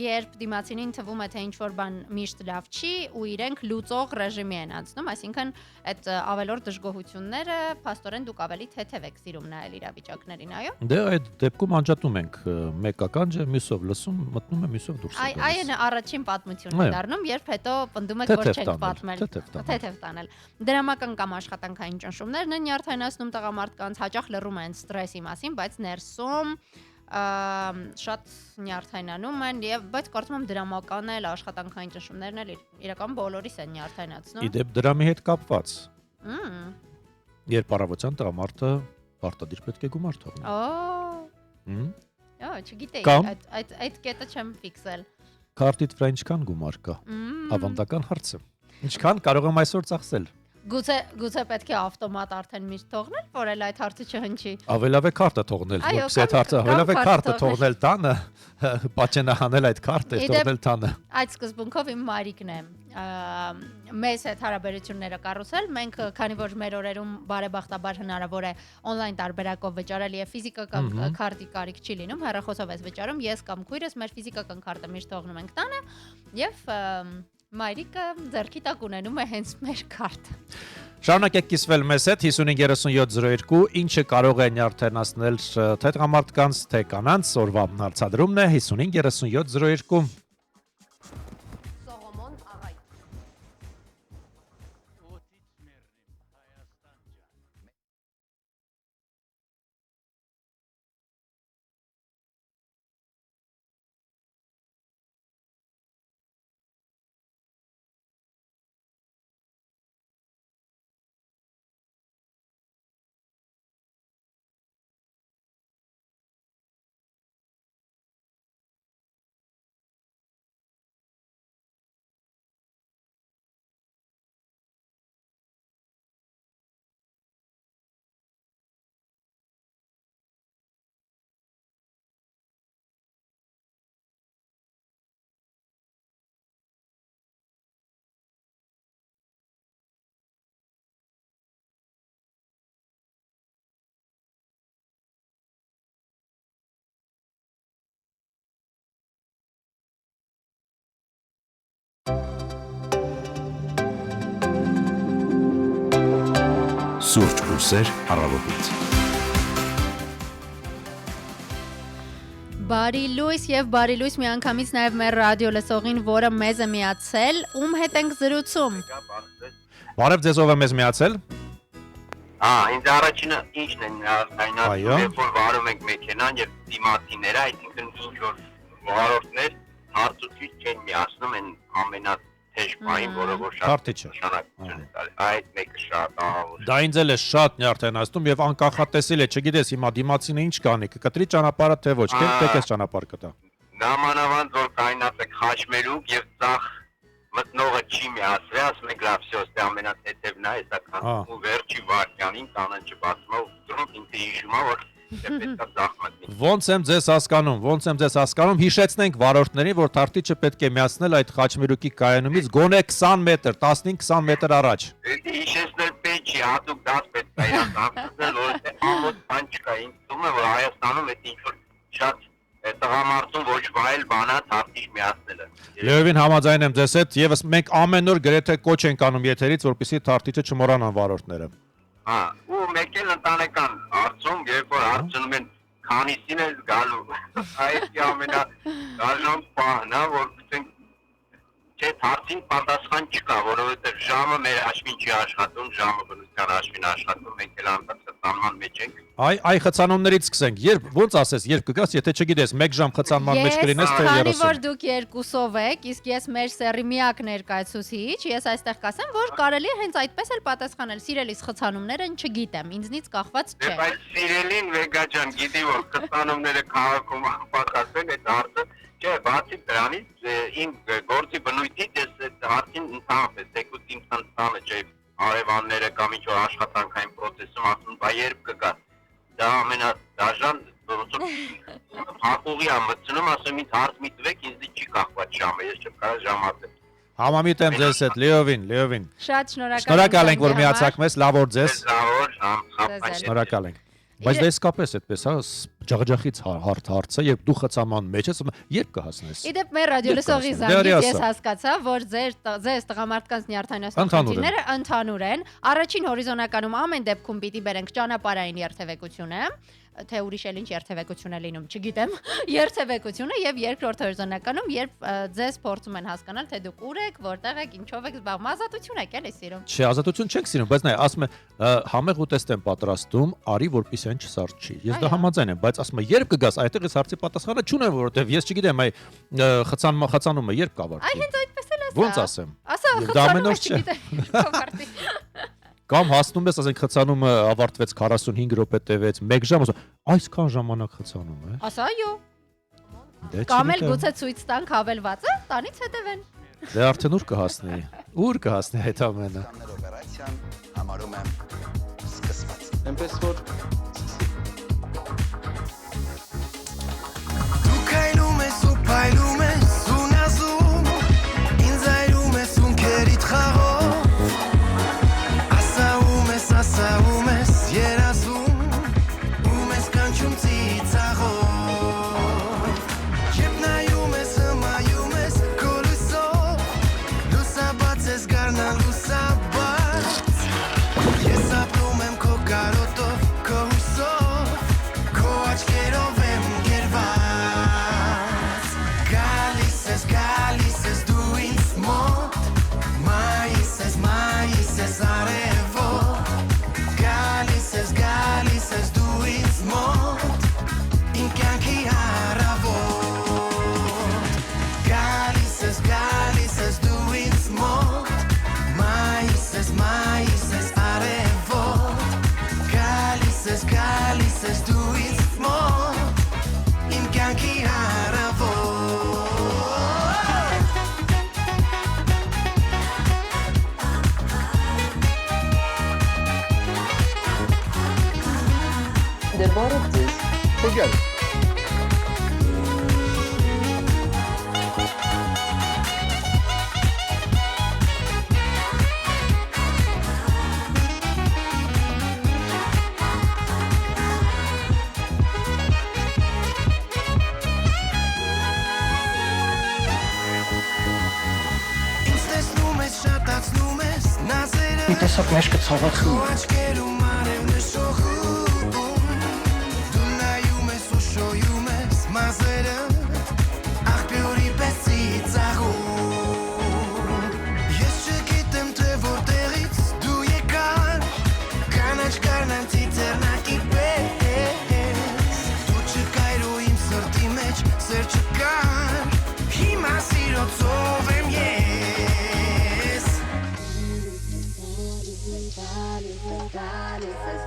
երբ դիմացինին թվում է թե ինչ որ բան միշտ լավ չի ու իրենք լուծող ռեժիմի են անցնում, այսինքն այդ ավելորդ դժգոհությունները փաստորեն դուք ավելի թեթև եք սիրում նայել իրավիճակներին, այո։
Դե այդ դեպքում անջատում ենք մեկ ականջը, մյուսով լսում, մտնում է մյուսով դուրս է գալիս։
Այն առաջին պատմությունն է դառնում, երբ հետո պնդում եք որ չեք պատմել, թեթև տանել։ Դրամական կամ աշխատանքային ճնշումներն են նյարդայնացնում տղամարդկանց, հաճախ լռում են ստրեսի մասին, բայց ներսում շատ նյարդայնանում են եւ բայց կարծում եմ դրամական էլ աշխատանքային ճնշումներն էլ իրական բոլորիս են նյարդայնացնում։
Իդեպ դրամի հետ կապված։ Երբ առավոտյան տղամարդը պարտադիր պետք է գումար թողնի։
Չգիտեի, այդ կետը չեմ ֆիքսել։
Քարտիդ վրա ինչքան գումար կա։ Ավանդական հարցը։ Ինչքան կարող եմ այսօր ծախսել։
Գուցե պետք է ավտոմատ արդեն միշտ թողնել, որ էլ այդ հարցը չհնչի։
Ավելավ է քարտը թողնել, որպեսզի այդ հարցը ավելավ է քարտը թողնել տանը, պատճենահանել այդ քարտը, թողնել տանը։
Այդ սկզբունքով իմ մայրիկն է մեզ հետ հարաբերությունները կառուցել։ Մենք քանի որ մեր օրերում բարեբախտաբար հնարավոր է on-line տարբերակով վճարել եւ ֆիզիկական քարտի կարիք չի լինում, հեռախոսով ես վճարում, ես կամ քույրս մեր ֆիզիկական քարտը միշտ թողնում ենք տանը եւ մայրիկը ձեռքի տակ ունենում է հենց մեր քարտը։
Շարունակեք կիսվել մեզ հետ 553702, ինչը կարող է նյարդայնացնել թե տղամարդկանց, թե կանանց, օրվա հարցադրումն է 553702
Սուրճ ու սեր առավոտից։
Բարի լույս եւ բարի լույս միանգամից նաեւ մեր ռադիո լսողին, որը մեզ է միացել, ում հետ ենք զրուցում։
Բարև ձեզ, ով է մեզ միացել։
Ինձ առաջինը ինչն է
Այո։
երբ որ վարում ենք մեքենան եւ դիմացիները, այսինքն ինչ որ վարորդներ հարցուցիչ չեն միացնում են ամենաթեժ բանին, որը որ շատ
Քարտիչը։
նշանակություն է տալիս։ Այդ մեկը շատ ահավոր։
Դա ինձ էլ է շատ նյարդայնացնում եւ անկախատեսել է, չգիտես հիմա դիմացինը ինչ կանի, կկտրի ճանապարհը թե ոչ, կեք էս ճանապարհ կտա։
Նամանավանդ որ կայնած է խաչմերուկ եւ ծախ մտնողը չի միացրել, ասում եք լավ, всё, ստե ամենաթեթևն է, հեսա քան ու վերջի վարքյանին տանը չբացում ու դրում ինքը հիշում է, որ պետք է ծախ մտնի։
Ոնց եմ ձեզ հասկանում, հիշեցնենք վարորդներին, որ թարթիչը պետք է միացնել այդ խաչմերուկի կայանումից գոնե 20 մետր, 15-20 մետր առաջ։
Հիշեցնել պետք չի, հատուկ դաս պետք է իրաց ամուսնել, որովհետեւ ամոթ բան չկա, ինձ թվում է, որ Հայաստանում այդ ինչ-որ շատ տղամարդուն ոչ վայել բանա թարթիչ միացնելը։
Լեովին համաձայն եմ ձեզ հետ, եւս մենք ամեն օր գրեթե կոչ ենք անում եթերից, որպեսզի թարթիչը չմոռանան վարորդները։
Ու մեկ էլ ընտանեկան հարցում, երբ որ հարցնում են քանիսին է գալու, այդ ամենադաժան բանն է, որ գտենք չէ հարցին պատասխան չկա, որովհետև ժամը մեր հաշվին չի աշխատում, ժամը բնության հաշվին աշխատում, մենք էլ անդադ խցանման մեջ ենք։
Այ խցանումներից սկսենք։ Ոնց ասես, երբ կգաս, եթե չգիտես 1 ժամ խցանման մեջ կլինես թե 30։
Քանի որ դուք երկուսով եք, իսկ ես մեր սերի միակ ներկայացուցիչ, ես այստեղ կասեմ, որ կարելի է հենց այդպես էլ պատասխանել։ Սիրելիս խցանումները չգիտեմ, ինձնից կախված չէ։
Բայց սիրելին Վեգա ջան, գիտի որ խցանումները քաղաքում անպատասխան են, այդ հարցը չէ, բացի դրանից իմ գործի բնույթից ես այդ հարցին ընդհանրապես թեկուզ իմ ծանոթը չէ, արևանները կամ ինչ-որ աշխատանքային process-ում ասում, բա երբ կգա։ Դա ամենադաժան ոնց որ հակուղի եմ մտցնում, ասում ինձ հարց մի տվեք, ինձ չի կախված ժամը, ես չեմ կարող ժամացել։
Համամիտ եմ ձեզ հետ, Լեովին։
Շատ շնորհակալ։
Շնորհակալ ենք, որ միացաք մեզ, լավ օր ձեզ։
Շնորհակալ
ենք։ Բայց դա իսկապես այդպես է, ջախջախից հարցը, երբ դու խցաման մեջ ես, երբ կհասնես։
Իդեպ մեր ռադիո լսողի զանգից ես հասկացա, որ ձեզ տղամարդկանց նյարդայնացնող խնդիրները ընդհանուր են։ Առաջին հորիզոնականում ամեն դեպքում պիտի բերենք ճանապարհային երթևեկությունը, թե ուրիշ էլ ինչ երթևեկություն է լինում, չգիտեմ, երթևեկությունը եւ երկրորդ հորիզոնականում, երբ ձեզ փորձում են հասկանալ, թե դուք ուր եք, որտեղ եք, ինչով եք զբաղվում, ազատություն եք էլի սիրում։
Չէ, ազատություն չեք սիրում, բայց նայ, ասում է համեղ ուտեստ եմ պատրաստում, արի որպեսզի այն չսարճի։ Ես դա համաձայն եմ, բայց ասում է երբ կգաս, այդտեղ ես հարցի պատասխանը չունեմ, որովհետեւ ես չգիտեմ, այ խցանումը երբ կավարտվի։
Այ հենց այդպես էլ ասա։
Ոնց ասեմ։
Ասա,
դա ամեն օր չէ։ Կամ հասնում ես, ասենք խցանումը ավարտվեց 45 րոպե տևեց, 1 ժամ, այսքան ժամանակ խցանում է։
Ասա այո։ Կամ էլ գուցե ցույց տանք հավելվածը, տանից հետևեն։
Դե արդեն ուր կհասնի։ Ուր կհասնի այդ ամենը։
Օպերացիան համարում եմ սկսված։ Այնպես որ դու քայլում ես ու փայլում ես ու նազում, ինձ այրում ես ու քերիդ խաղով, ասաում ես երազում, ու մեզ կանչում ծիծաղով, երբ նայում ես հմայում ես քո լույսով, լուսաբաց ես գարնան լուսաբաց, ես ապրում եմ քո կարոտով, քո հույսով, քո աչքերով եմ գերված, գալիս ես դու ինձ մոտ, մայիս ես արևով, Գալիս ես դու ինձ մոտ, իմ կյանքի հարավոտ, գալիս ես դու ինձ մոտ, մայիս ես արևոտ, գալիս ես դու ինձ մոտ, իմ կյանքի հարավոտ։
Դեպորդ ձեզ, հոգել։
Ինձ տեսնում ես, շատացնում ես, նազերը,
Մի տեսակ մեջքը ցավացնում։
Քո աչքերում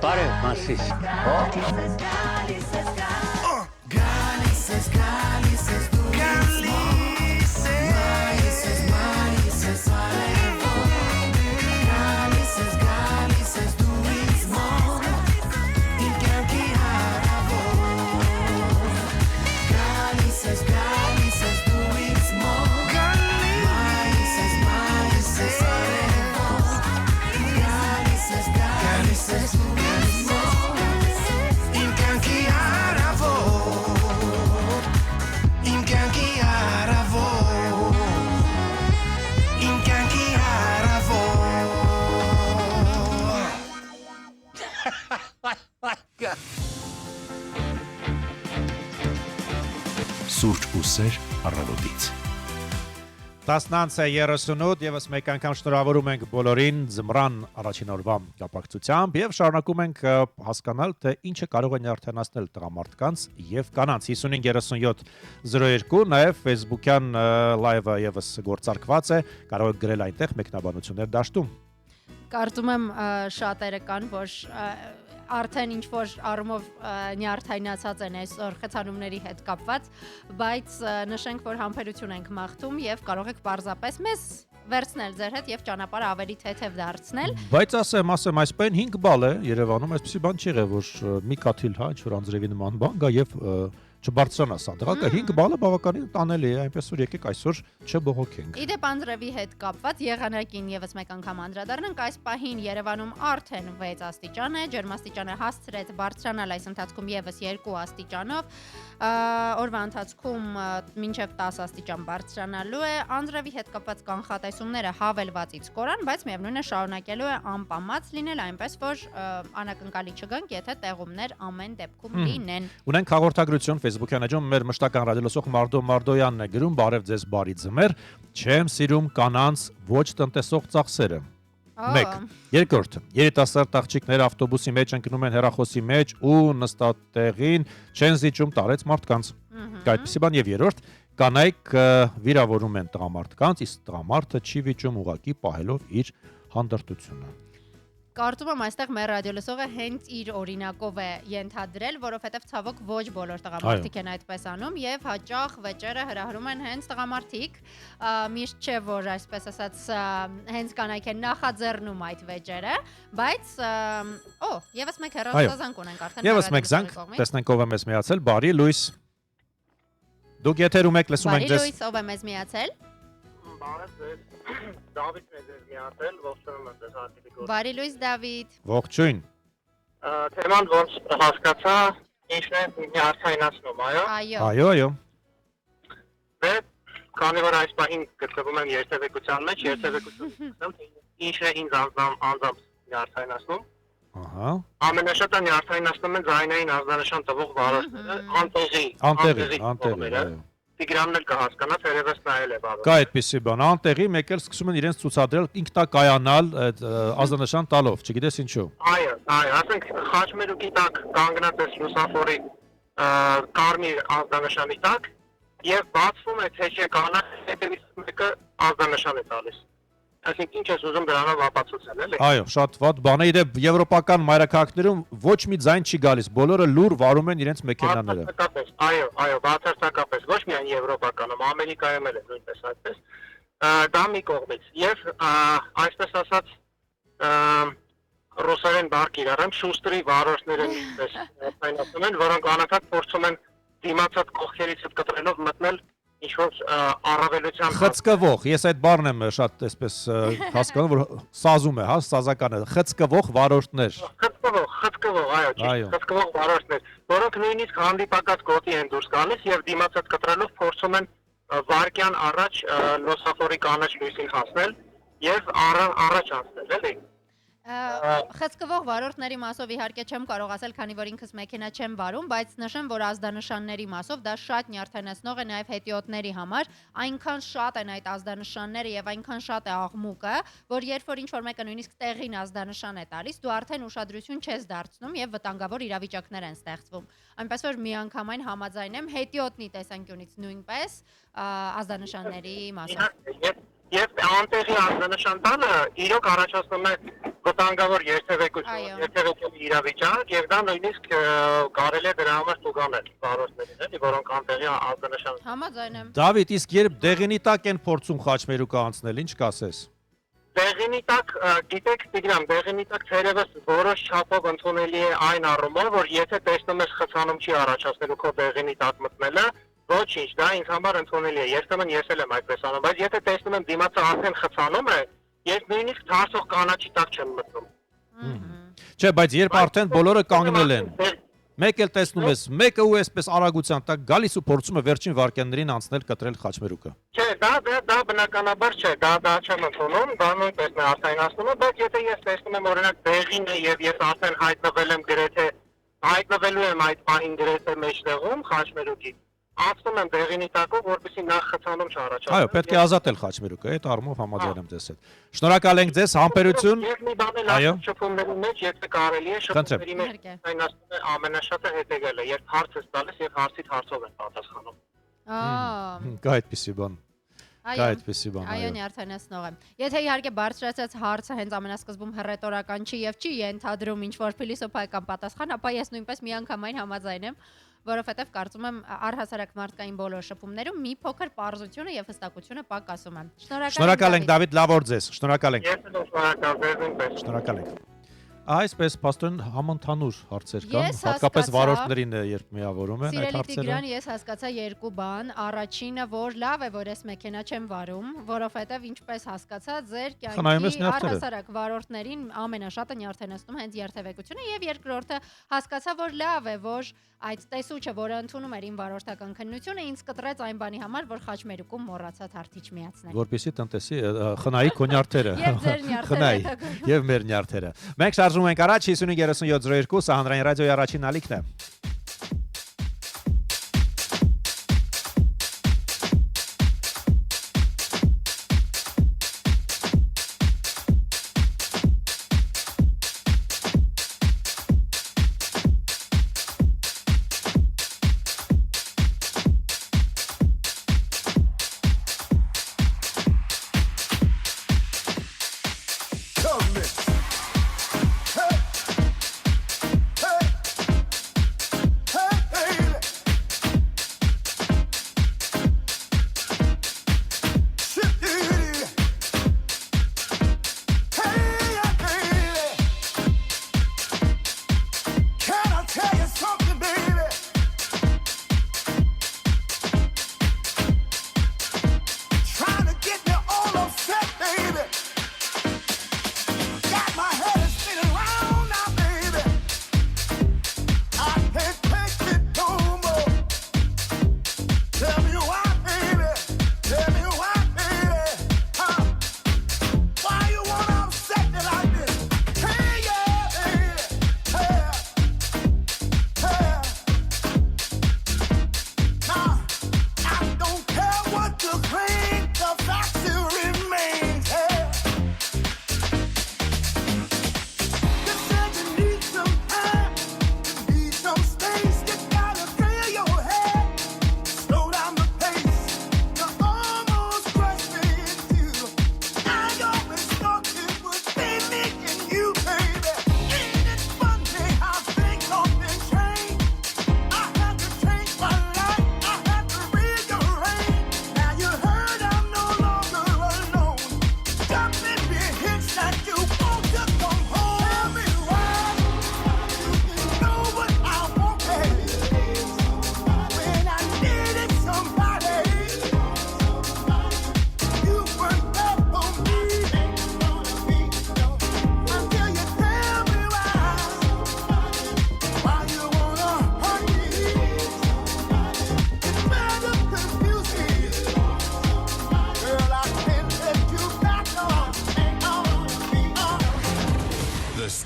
Բարև, Մասիս։
Սուրճ ու սեր առավոտից։
19:38 եւս մեկ անգամ շնորհավորում ենք բոլորին ձմռան առաջին օրվա կապակցությամբ եւ շարունակում ենք հասկանալ թե ինչը կարող է նյարդայնացնել տղամարդկանց եւ կանանց 55:37:02 նաեւ Facebook-յան live-ը եւս գործարկված է կարող եք գրել այնտեղ մեկնաբանություններ դաշտում
Կարծում եմ շատերը կան որ արդեն ինչ որ առումով նյարդայնացած են այսօր խցանումների հետ կապված, բայց նշենք, որ համբերություն ենք մաղթում եւ կարող եք պարզապես մեզ վերցնել ձեր հետ եւ ճանապարհը ավելի թեթև դարձնել։
Բայց ասեմ այս պայն 5 բալ է Երևանում, այսպեսի բան չի եղել, որ մի կաթիլ, հա, ինչ որ անձրևի նման բան գա եւ չբարձրանա սանդղակը 5 բալը բավականին տանելի է, այնպես որ եկեք այսօր չբողոքենք։
Իդեպ անձրևի հետ կապված եղանակին եւս մեկ անգամ անդրադառնանք, այս պահին Երևանում արդեն 6 աստիճան է, ջերմաստիճանը հասցրեց բարձրանալ այս ընթացքում եւս 2 աստիճանով, օրվա ընթացքում մինչեւ 10 աստիճան բարձրանալու է, անձրևի հետ կապված կանխատեսումները հավելվածից կորան, բայց միևնույն է շարունակելու է անպամած լինել, այնպես որ անակնկալի չգանք, եթե տեղումներ ամեն դեպքում լինեն։
Ունենք հաղորդագրություն Facebook-յան էջում մեր մշտական ռադիոլսող Մարդո Մարդոյանն է գրում, բարև ձեզ բարի ձմեռ, չեմ սիրում կանանց ոչ տնտեսող ծախսերը։ 1. Երկրորդ, երիտասարդ աղջիկները ավտոբուսի մեջ ընկնում են հեռախոսի մեջ ու նստատեղին չեն զիջում տարեց մարդկանց։ Այդպիսի բան եւ երրորդ, կանայք վիրավորում են տղամարդկանց, իսկ տղամարդը չի վիճում ուղակի պահելով իր հանդարտությունը։
Կարծում եմ այստեղ մեր ռադիոլսողը հենց իր օրինակով է ենթադրել, որովհետև ցավոք ոչ բոլոր տղամարդիկ են այդպես անում եւ հաճախ վեճերը հրահրում են հենց տղամարդիկ, միշտ չէ որ այսպես ասած հենց կանայք են նախաձեռնում այդ վեճերը, բայց եւս մեկ հեռախոսազանգ ունենք արդեն։
Եվս մեկ զանգ, տեսնենք ով է մեզ միացել, բարի լույս։ Դուք եթերում եք, լսում ենք ձեզ։
Բարի լույս, ով է մեզ միացել։
Բարև ձեզ, Դավիթն է ձեզ միացել, ողջունում եմ ձեզ հարգելի գործ։
Բարի լույս Դավիթ։
Ողջույն։
Թեման ոնց հասկացա, ինչն է նյարդայնացնում, այո։
Այո։
Դե, քանի որ այս պահին գտնվում եմ երթևեկության մեջ, ինչն է ինձ անձամբ նյարդայնացնում։
Ահա։
Ամենաշատը նյարդայնացնում են ձայնային ազդանշան տվող վարորդները, անտեղի։ Տիգրանն էլ կհասկանա, թերևս նայել է վարորդը։
Կա այդպիսի բան, անտեղի մեկ էլ սկսում են իրենց ցուցադրել ինքնակայանալ ազդանշան տալով, չգիտես ինչու։
Այո, ասենք խաչմերուկի տակ կանգնած է լուսավորի կարմիր ազդանշանի տակ եւ բացվում է թե չէ կանաչ հետևից մեկը ազդանշան է տալիս։ Այսինքն ինչ ես ուզում դրանով ապացուցել, էլի։
Այո, շատ վատ բան է, իդեպ եվրոպական մայրաքաղաքներում ոչ մի ձայն չի գալիս, բոլորը լուր վարում են իրենց մեքենաները։
Այո, բացարձակապես, ոչ միայն եվրոպականում, Ամերիկայում էլ է նույնպես այդպես։ Դա մի կողմից եւ այսպես ասած ռուսերեն բառ կիրառեմ, շուստրի վարորդները նույնպես այնասում են, որոնք անընդհատ փորձում են դիմացած կողքերից կտրելով մտնել ինչ-որ առավելության
խցկվող, ես այդ բառն եմ շատ այսպես հասկանում, որ սազում է, հա, սազական է, խցկվող վարորդներ։
Խցկվող, այո, խցկվող վարորդներ, որոնք նույնիսկ հանդիպակաց գոտի են դուրս գալիս եւ դիմացած կտրելով փորձում են վարկյան առաջ լուսավորի կանաչ լույսին հասնել եւ առաջ անցնել, էլի։
Խցկվող վարորդների մասով իհարկե չեմ կարող ասել, քանի որ ինքս մեքենա չեմ վարում, բայց նշեմ, որ ազդանշանների մասով դա շատ նյարդայնացնող է նաև հետիոտների համար, այնքան շատ են այդ ազդանշանները եւ այնքան շատ է աղմուկը, որ երբ որ ինչ-որ մեկը նույնիսկ տեղին ազդանշան է տալիս, դու արդեն ուշադրություն չես դարձնում եւ վտանգավոր իրավիճակներ են ստեղծվում։ Այնպես որ միանգամայն համաձայն եմ հետիոտնի տեսանկյունից նույնպես ազդանշանների մասով։
Եվ անտեղի ազդանշան տալը իրոք առաջացնում է վտանգավոր երթևեկության իրավիճակ եւ դա նույնիսկ կարելի է դրա համար տուգանել վարորդներին, էլի, որոնք անտեղի ազդանշան։
Համաձայն եմ։
Դավիթ, իսկ երբ դեղինի տակ են փորձում խաչմերուկը անցնել, ինչ կասես։
Դեղինի տակ, գիտեք, Տիգրան, դեղինի տակ թերևս որոշ չափով ընդունելի է այն առումով, որ եթե տեսնում ես խցանում չի առաջացնելու քո դեղինի տակ մտնելը, ոչինչ, դա ինձ համար ընդունելի է։ Երբեմն ես էլ եմ այդպես անում, բայց եթե տեսնում եմ դիմացը արդեն խցանում է, ես նույնիսկ թարսող կանաչի տակ չեմ մտնում։
Չէ, բայց երբ արդեն բոլորը կանգնել են, մեկ էլ տեսնում ես, մեկը ու այսպես արագության տակ գալիս ու փորձում է վերջին վայրկյաններին անցնել կտրել խաչմերուկը։
Չէ, դա բնականաբար չէ, դա չեմ ընդունում, դա նույնպես է արտահայտվում, բայց եթե ես տեսնում եմ օրինակ դեղին է եւ ես արդեն հայտնվելու եմ այդ պահին գրեթե մեջտեղում խաչմերուկի, անցնում եմ դեղինի տակով, որպեսզի նախ խցանում չառաջացնի։
Այո, պետք է ազատել խաչմերուկը, այդ առումով համաձայն եմ ձեզ հետ։ Շնորհակալ ենք ձեզ, համբերություն։
Եվ մի բան էլ ասում շփումների մեջ, եթե կարելի է շփումների մեջ, այն ասում է ամենաշատը հետեւելը, երբ հարց ես տալիս եւ հարցից հարցով են պատասխանում։
Կա այդպիսի բան։
Այո, նյարդայնացնող եմ։ Եթե իհարկե բարձրացած հարցը հենց ամենասկզբում հռետորական չի եւ չի ենթադրում ինչ-որ փիլիսոփայական պատասխան, ապա ես նույնպես միանգամայն համաձայն եմ, որովհետեւ կարծում եմ առհասարակ մարդկային բոլոր շփումներում մի փոքր պարզությունը եւ հստակությունը պակասում է։
Շնորհակալ ենք Դավիթ, լավ օր ձեզ։ Շնորհակալ ենք։
Ես էլ շնորհակալ ձեզ։
Շնորհակալ ենք։ Այսպես պաստորեն համընդհանուր հարցեր կան, հատկապես վարորդներին երբ միավորում են այդ հարցերը։
Տիգրան, ես հասկացա երկու բան։ Առաջինը, որ լավ է, որ ես մեքենա չեմ վարում, որովհետև ինչպես հասկացա, ձեր կյանքի առհասարակ վարորդներին ամենաշատը նյարդայնացնում հենց երթևեկությունը, եւ երկրորդը հասկացա, որ լավ է, որ այդ տեսուչը, որը ընդունում էր իմ վարորդական քննությունը, ինձ կտրեց այն բանի համար, որ խաչմերուկում մոռացա թարթիչ միացնել։
Որպեսզի տնտեսի խնայի քո նյարդերը։
Եվ ձեր նյարդերը։
Եվ մեր նյարդերը։ Մենք շարժվում ենք առաջ 553702, սա հանրային ռադիոյի առաջին ալիքն է։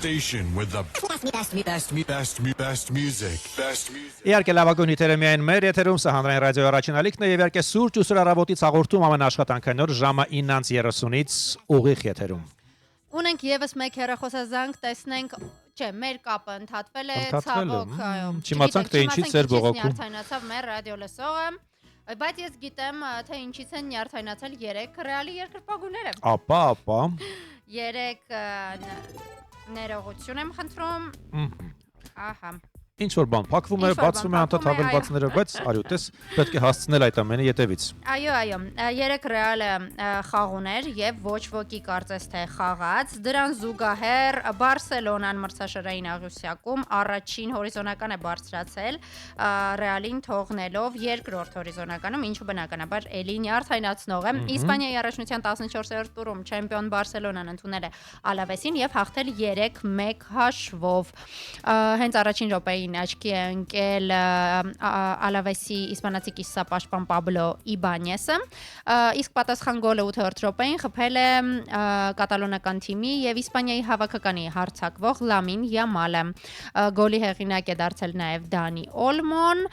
Station with the best music.
Իհարկե լավագույն հիթերը միայն մեր եթերում, սա հանրային ռադիոյի առաջին ալիքն է եւ իհարկե սուրճ ու սրարավոտից հաղորդում ամենաաշխատանքային օր ժամը 9:30-ից ուղիղ եթերում։
Ունենք եւս մեկ հեռախոսազանգ, տեսնենք, չէ, մեր կապը ընդհատվել է, ցավոք, այո։
Չիմացանք թե ինչից էր բողոքում։
Նյարդայնացավ մեր ռադիո լսողը։ Բայց ես գիտեմ, թե ինչից են նյարդայնացել 3 ռեալի երկրպագուները։
Ապա
3 ներողություն եմ խնդրում։ Ահա։
ինչ որ բան փակվում է, բացվում է անդադ հավելվածները, բայց արյու տես պետք է հասցնել այդ ամենը յետևից։
Այո, 3 ռեալը խաղուներ եւ ոչ ոքի կարծես թե խաղաց։ Դրան զուգահեռ Բարսելոնան մրցաշարային աղյուսակում առաջին հորիզոնականը բարձրացել, Ռեալին թողնելով երկրորդ հորիզոնականում, ինչը բնականաբար էլի նյարդայնացնող է։ Իսպանիայի առաջնության 14-րդ տուրում չեմպիոն Բարսելոնան ընդունել է Ալավեսին եւ հաղթել 3-1 հաշվով։ Հենց առաջին րոպեին աչքի է ընկել Ալավեսի իսպանացի կիսապաշտպան Պաբլո Իբանյեսը, իսկ պատասխան գոլը 8-րդ րոպեին խփել է կատալոնական թիմի եւ Իսպանիայի հավաքականի հարձակվող Լամին Յամալը։ Գոլի հեղինակ է դարձել նաեւ Դանի Օլմոն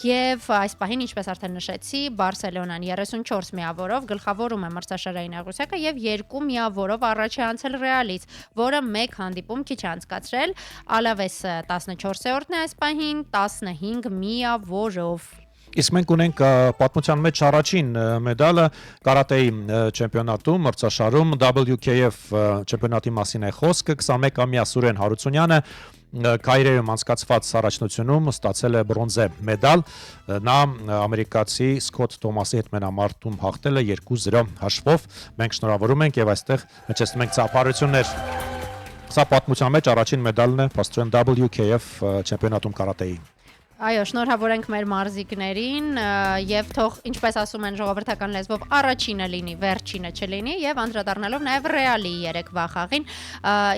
եւ այս պահին, ինչպես արդեն նշեցի, Բարսելոնան 34 միավորով գլխավորում է մրցաշարային աղյուսակը եւ 2 միավորով առաջ է անցել Ռեալից, որը 1 հանդիպում քիչ է անցկացրել։ Ալավեսը 14-րդն է այս պահին 15 միավորով։
Իսկ մենք ունենք պատմության մեջ առաջին մեդալը կարատեի չեմպիոնատում, մրցաշարում WKF չեմպիոնատի մասին է խոսքը, 21-ամյա Սուրեն Հարությունյանը Կայրեում անցկացված առաջնությունում ստացել է բրոնզե մեդալ, նա ամերիկացի Սկոթ Թոմասի հետ մենամարտում հաղթել է 2-0 հաշվով, մենք շնորհավորում ենք եւ այստեղ հնչեցնում ենք ծափարություններ։ Սա պատմության մեջ առաջին մեդալն է փաստորեն WKF չեմպիոնատում կարատեի։
Այո, շնորհավոր ենք մեր մարզիկներին եւ թող, ինչպես ասում են ժողովրդական լեզվով, առաջինը լինի, վերջինը չլինի եւ անդրադառնալով նաեւ Ռեալի 3 խաղին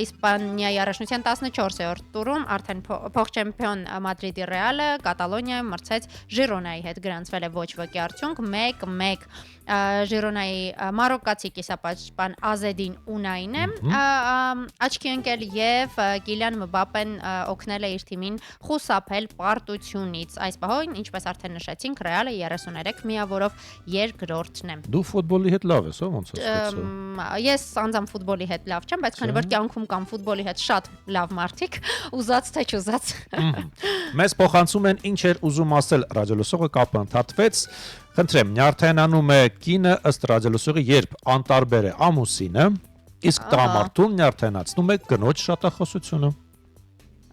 Իսպանիայի առաջնության 14-րդ տուրում արդեն փոխչեմպիոն Մադրիդի Ռեալը Կատալոնիայում մրցեց Ժիրոնայի հետ, գրանցվել է ոչ ոքի արդյունք 1-1 Ժիրոնայի մարոկացի կիսապաշտպան Ազեդին Ունային է աչքի ընկել եւ Կիլիան Մբապեն օգնել է իր թիմին խուսափել պարտությունից։ Այս պահին, ինչպես արդեն նշեցինք, Ռեալը 33 միավորով երկրորդն է։
Դու ֆուտբոլի հետ լավ ես, ո՞նց ես ստացել։
Ես անձամբ ֆուտբոլի հետ լավ չեմ, բայց քանի որ կյանքում կամ ֆուտբոլի հետ շատ լավ մարդիկ, ուզած թե չուզած։
Մեզ փոխանցում են ինչ էր ուզում ասել ռադիոլսողը, կապը ընդհատվեց։ Խնդրեմ, նյարդայնանում է կինը ըստ ռադիոլսողի, երբ անտարբեր է ամուսինը, իսկ տղամարդուն նյարդայնացնում է կնոջ շատախոսությունը։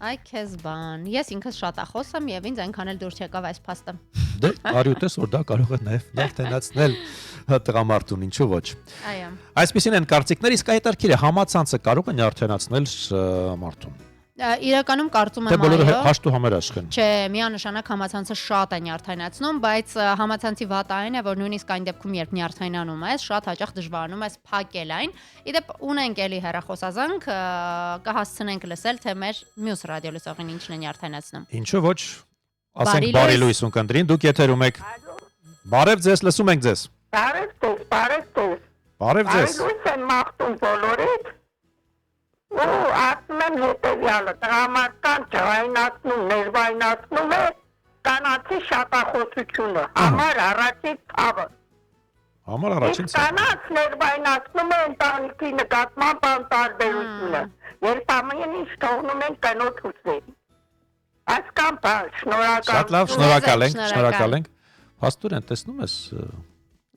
Այ քեզ բան։ Ես ինքս շատախոս եմ եւ ինձ այնքան էլ դուր չեկավ այս փաստը։
Դե, արյութես որ դա կարող է նաեւ նյարդայնացնել տղամարդուն, ինչու ոչ։
Այո։
Այսպեսին են կարծիքներ, իսկ հետաքրքիր է, համացանցը կարող է նյարդայնացնել մարդուն։
Իրականում կարծում եմ
այո։ Թե բոլորը հաշտ ու համերաշխ են։
Չէ, միանշանակ համացանցը շատ է նյարդայնացնում, բայց համացանցի վատը այն է, որ նույնիսկ այն դեպքում, երբ նյարդայնանում ես, շատ հաճախ դժվարանում ես փակել այն։ Իդեպ ունենք էլի հեռախոսազանգ, կհասցնենք լսել, թե մեր մյուս ռադիոլսողին ինչն է նյարդայնացնում։
Ինչու ոչ։ Ասենք բարի լույս ունկնդրին, դուք եթերում եք։ Բարև ձեզ, լսում ենք ձեզ։ Բարև ձեզ։
Լույս են մաղթում բոլորիդ։ Ու ասում եմ հետևյալը, տղամարդկան ջղայնացնում, ներվայնացնում է կանացի շատախոսությունը, համար առաջին թավը։
Համար առաջին
թավը։ Կանաց ներվայնացնում է ընտանիքի նկատմամբ անտարբերությունը, երբ ամեն ինչ թողնում են կնոջ ուսերի։ Այսքան բան, շնորհակալ։
Շատ լավ, շնորհակալ ենք։ Փաստորեն տեսնում ես։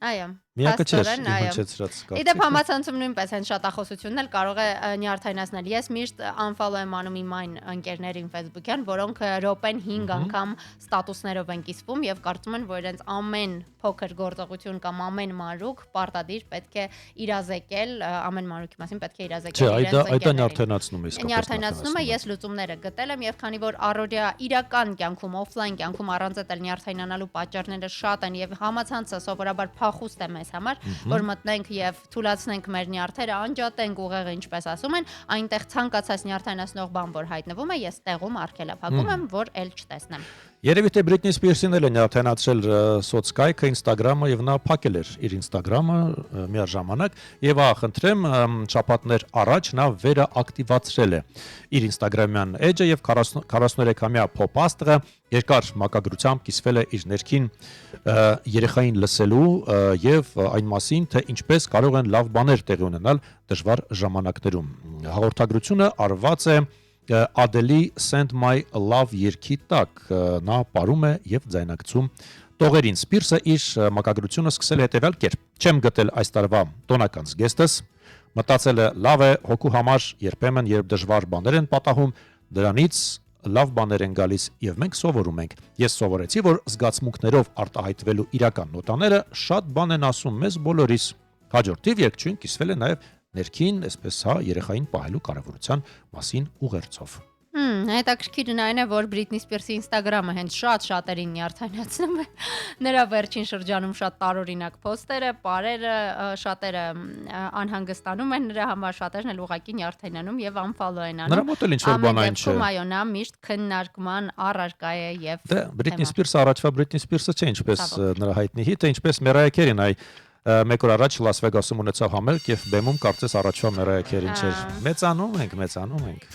Այո։
Միակը չէր հնչեցրած կարծիքը։
Իդեպ համացանցում նույնպես հենց շատախոսությունն էլ կարող է նյարդայնացնել։ Ես միշտ unfollow եմ անում իմ այն ընկերներին Facebook-յան, որոնք րոպեն 5 անգամ ստատուսներով են կիսվում եւ կարծում են, որ իրենց ամեն փոքր գործողություն կամ ամեն մանրուք պարտադիր պետք է իրազեկել, ամեն մանրուքի մասին պետք է իրազեկել
իրենց ընկերներին։ Չէ, այդ նյարդայնացնում է իսկապես։
Նյարդայնացնում է, ես լուծումները գտել եմ եւ քանի որ առօրյա իրական կյանքում, օֆլայն կյանքում առանց էլ նյարդայնանալու պատճառները շատ են եւ համացանցը սովորաբար փախուստ է համար, որ մտնենք եւ թուլացնենք մեր նյարդերը, անջատենք ուղեղը, ինչպես ասում են, այնտեղ ցանկացած նյարդայնացնող բան, որ հայտնվում է, ես տեղում արգելափակում եմ, որ էլ չտեսնեմ։
Երևի թե Բրիտնի Սպիրսին էլ է նյարդայնացրել սոցկայքը, Ինստագրամը եւ նա փակել էր իր Ինստագրամը միաժամանակ եւ խնդրեմ շաբաթներ առաջ նա վերաակտիվացրել է իր Ինստագրամյան էջը եւ 43-ամյա փոփաստղը երկար մակագրությամբ կիսվել է իր ներքին երեխային լսելու եւ այն մասին, թե ինչպես կարող են լավ բաներ տեղի ունենալ դժվար ժամանակներում։ Հաղորդագրությունը արված է Adele Send My Love երգի տակ, նա ապարում է եւ ձայնակցում Տողերին Սպիրսը իր մակագրությունը սկսել հետևյալ կերպ. Չեմ գտել այս տարվա տոնական զգեստս, մտածել է լավ է հոգու համար, երբեմն երբ դժվար բաներ են պատահում, դրանից լավ բաներ են գալիս եւ մենք սովորում ենք։ Ես սովորեցի, որ զգացմունքներով արտահայտվելու իրական նոտաները շատ բան են ասում մեզ բոլորիս։ Հաջորդիվ երգչույն կիսվել է նաեւ ներքին, այսպես երեխային պահելու կարևորության մասին ուղերձով։
Հետաքրքիրն այն է, որ Բրիտնի Սպիրսի Instagram-ը հենց շատերին նյարդայնացնում է։ Նրա վերջին շրջանում շատ տարօրինակ փոստերը, պարերը, շատերը անհանգստանում են նրա համար, շատերն էլ ուղղակի նյարդայնանում եւ unfollow են անում։
Նրա մոտ էլ ինչ-որ բան այն չէ։
Այո, նա միշտ քննարկման առարկա է եւ
Դե Բրիտնի Սպիրսը առաջվա Բրիտնի Սպիրսը չէ, ինչպես նրա հայտնի հիթը, ինչպես Մերայա Քերին, մեկ օր առաջ Լաս Վեգասում ունեցավ համերգ եւ բեմում կարծես առաջվա Մերայա Քերին չէր։ Մեծանում ենք։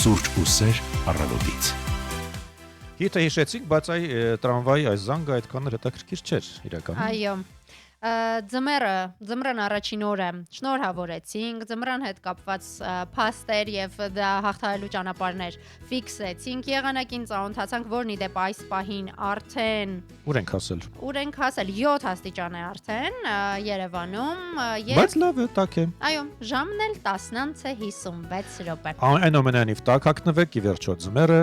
Սուրճ ու սեր առավոտից։
Հիթը հիշեցինք, բայց այ տրամվայի այս զանգը այդքան հետաքրքիր չէր իրականում։
Այո։ Ձմռան առաջին օրը շնորհավորեցինք, ձմռան հետ կապված փաստեր եւ դա հաղթահարելու ճանապարհներ ֆիքսեցինք, եղանակին ծանոթացանք, որն ի դեպ այս պահին արդեն
ուր ենք հասել
7 աստիճան է արդեն Երևանում
եւ բայց լավ է, տաք է։
Այո, ժամն էլ 10:56 րոպե։
Այնուամենայնիվ տաք հագնվեք, ի վերջո ձմեռը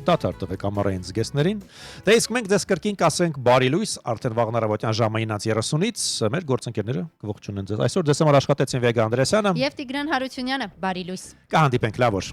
դադար տվեք ամառային զգեստներին։ Դե իսկ մենք ձեզ կրկին կասենք բարի լույս արդեն վաղ առավոտյան ժամային 30-ից մեր գործընկերները կողջունեն ձեզ։ Այսօր ձեզ համար աշխատեցին Վեգա Անդրեասյանը
եւ Տիգրան Հարությունյանը։ Բարի լույս։
Կհանդիպենք լավ օր։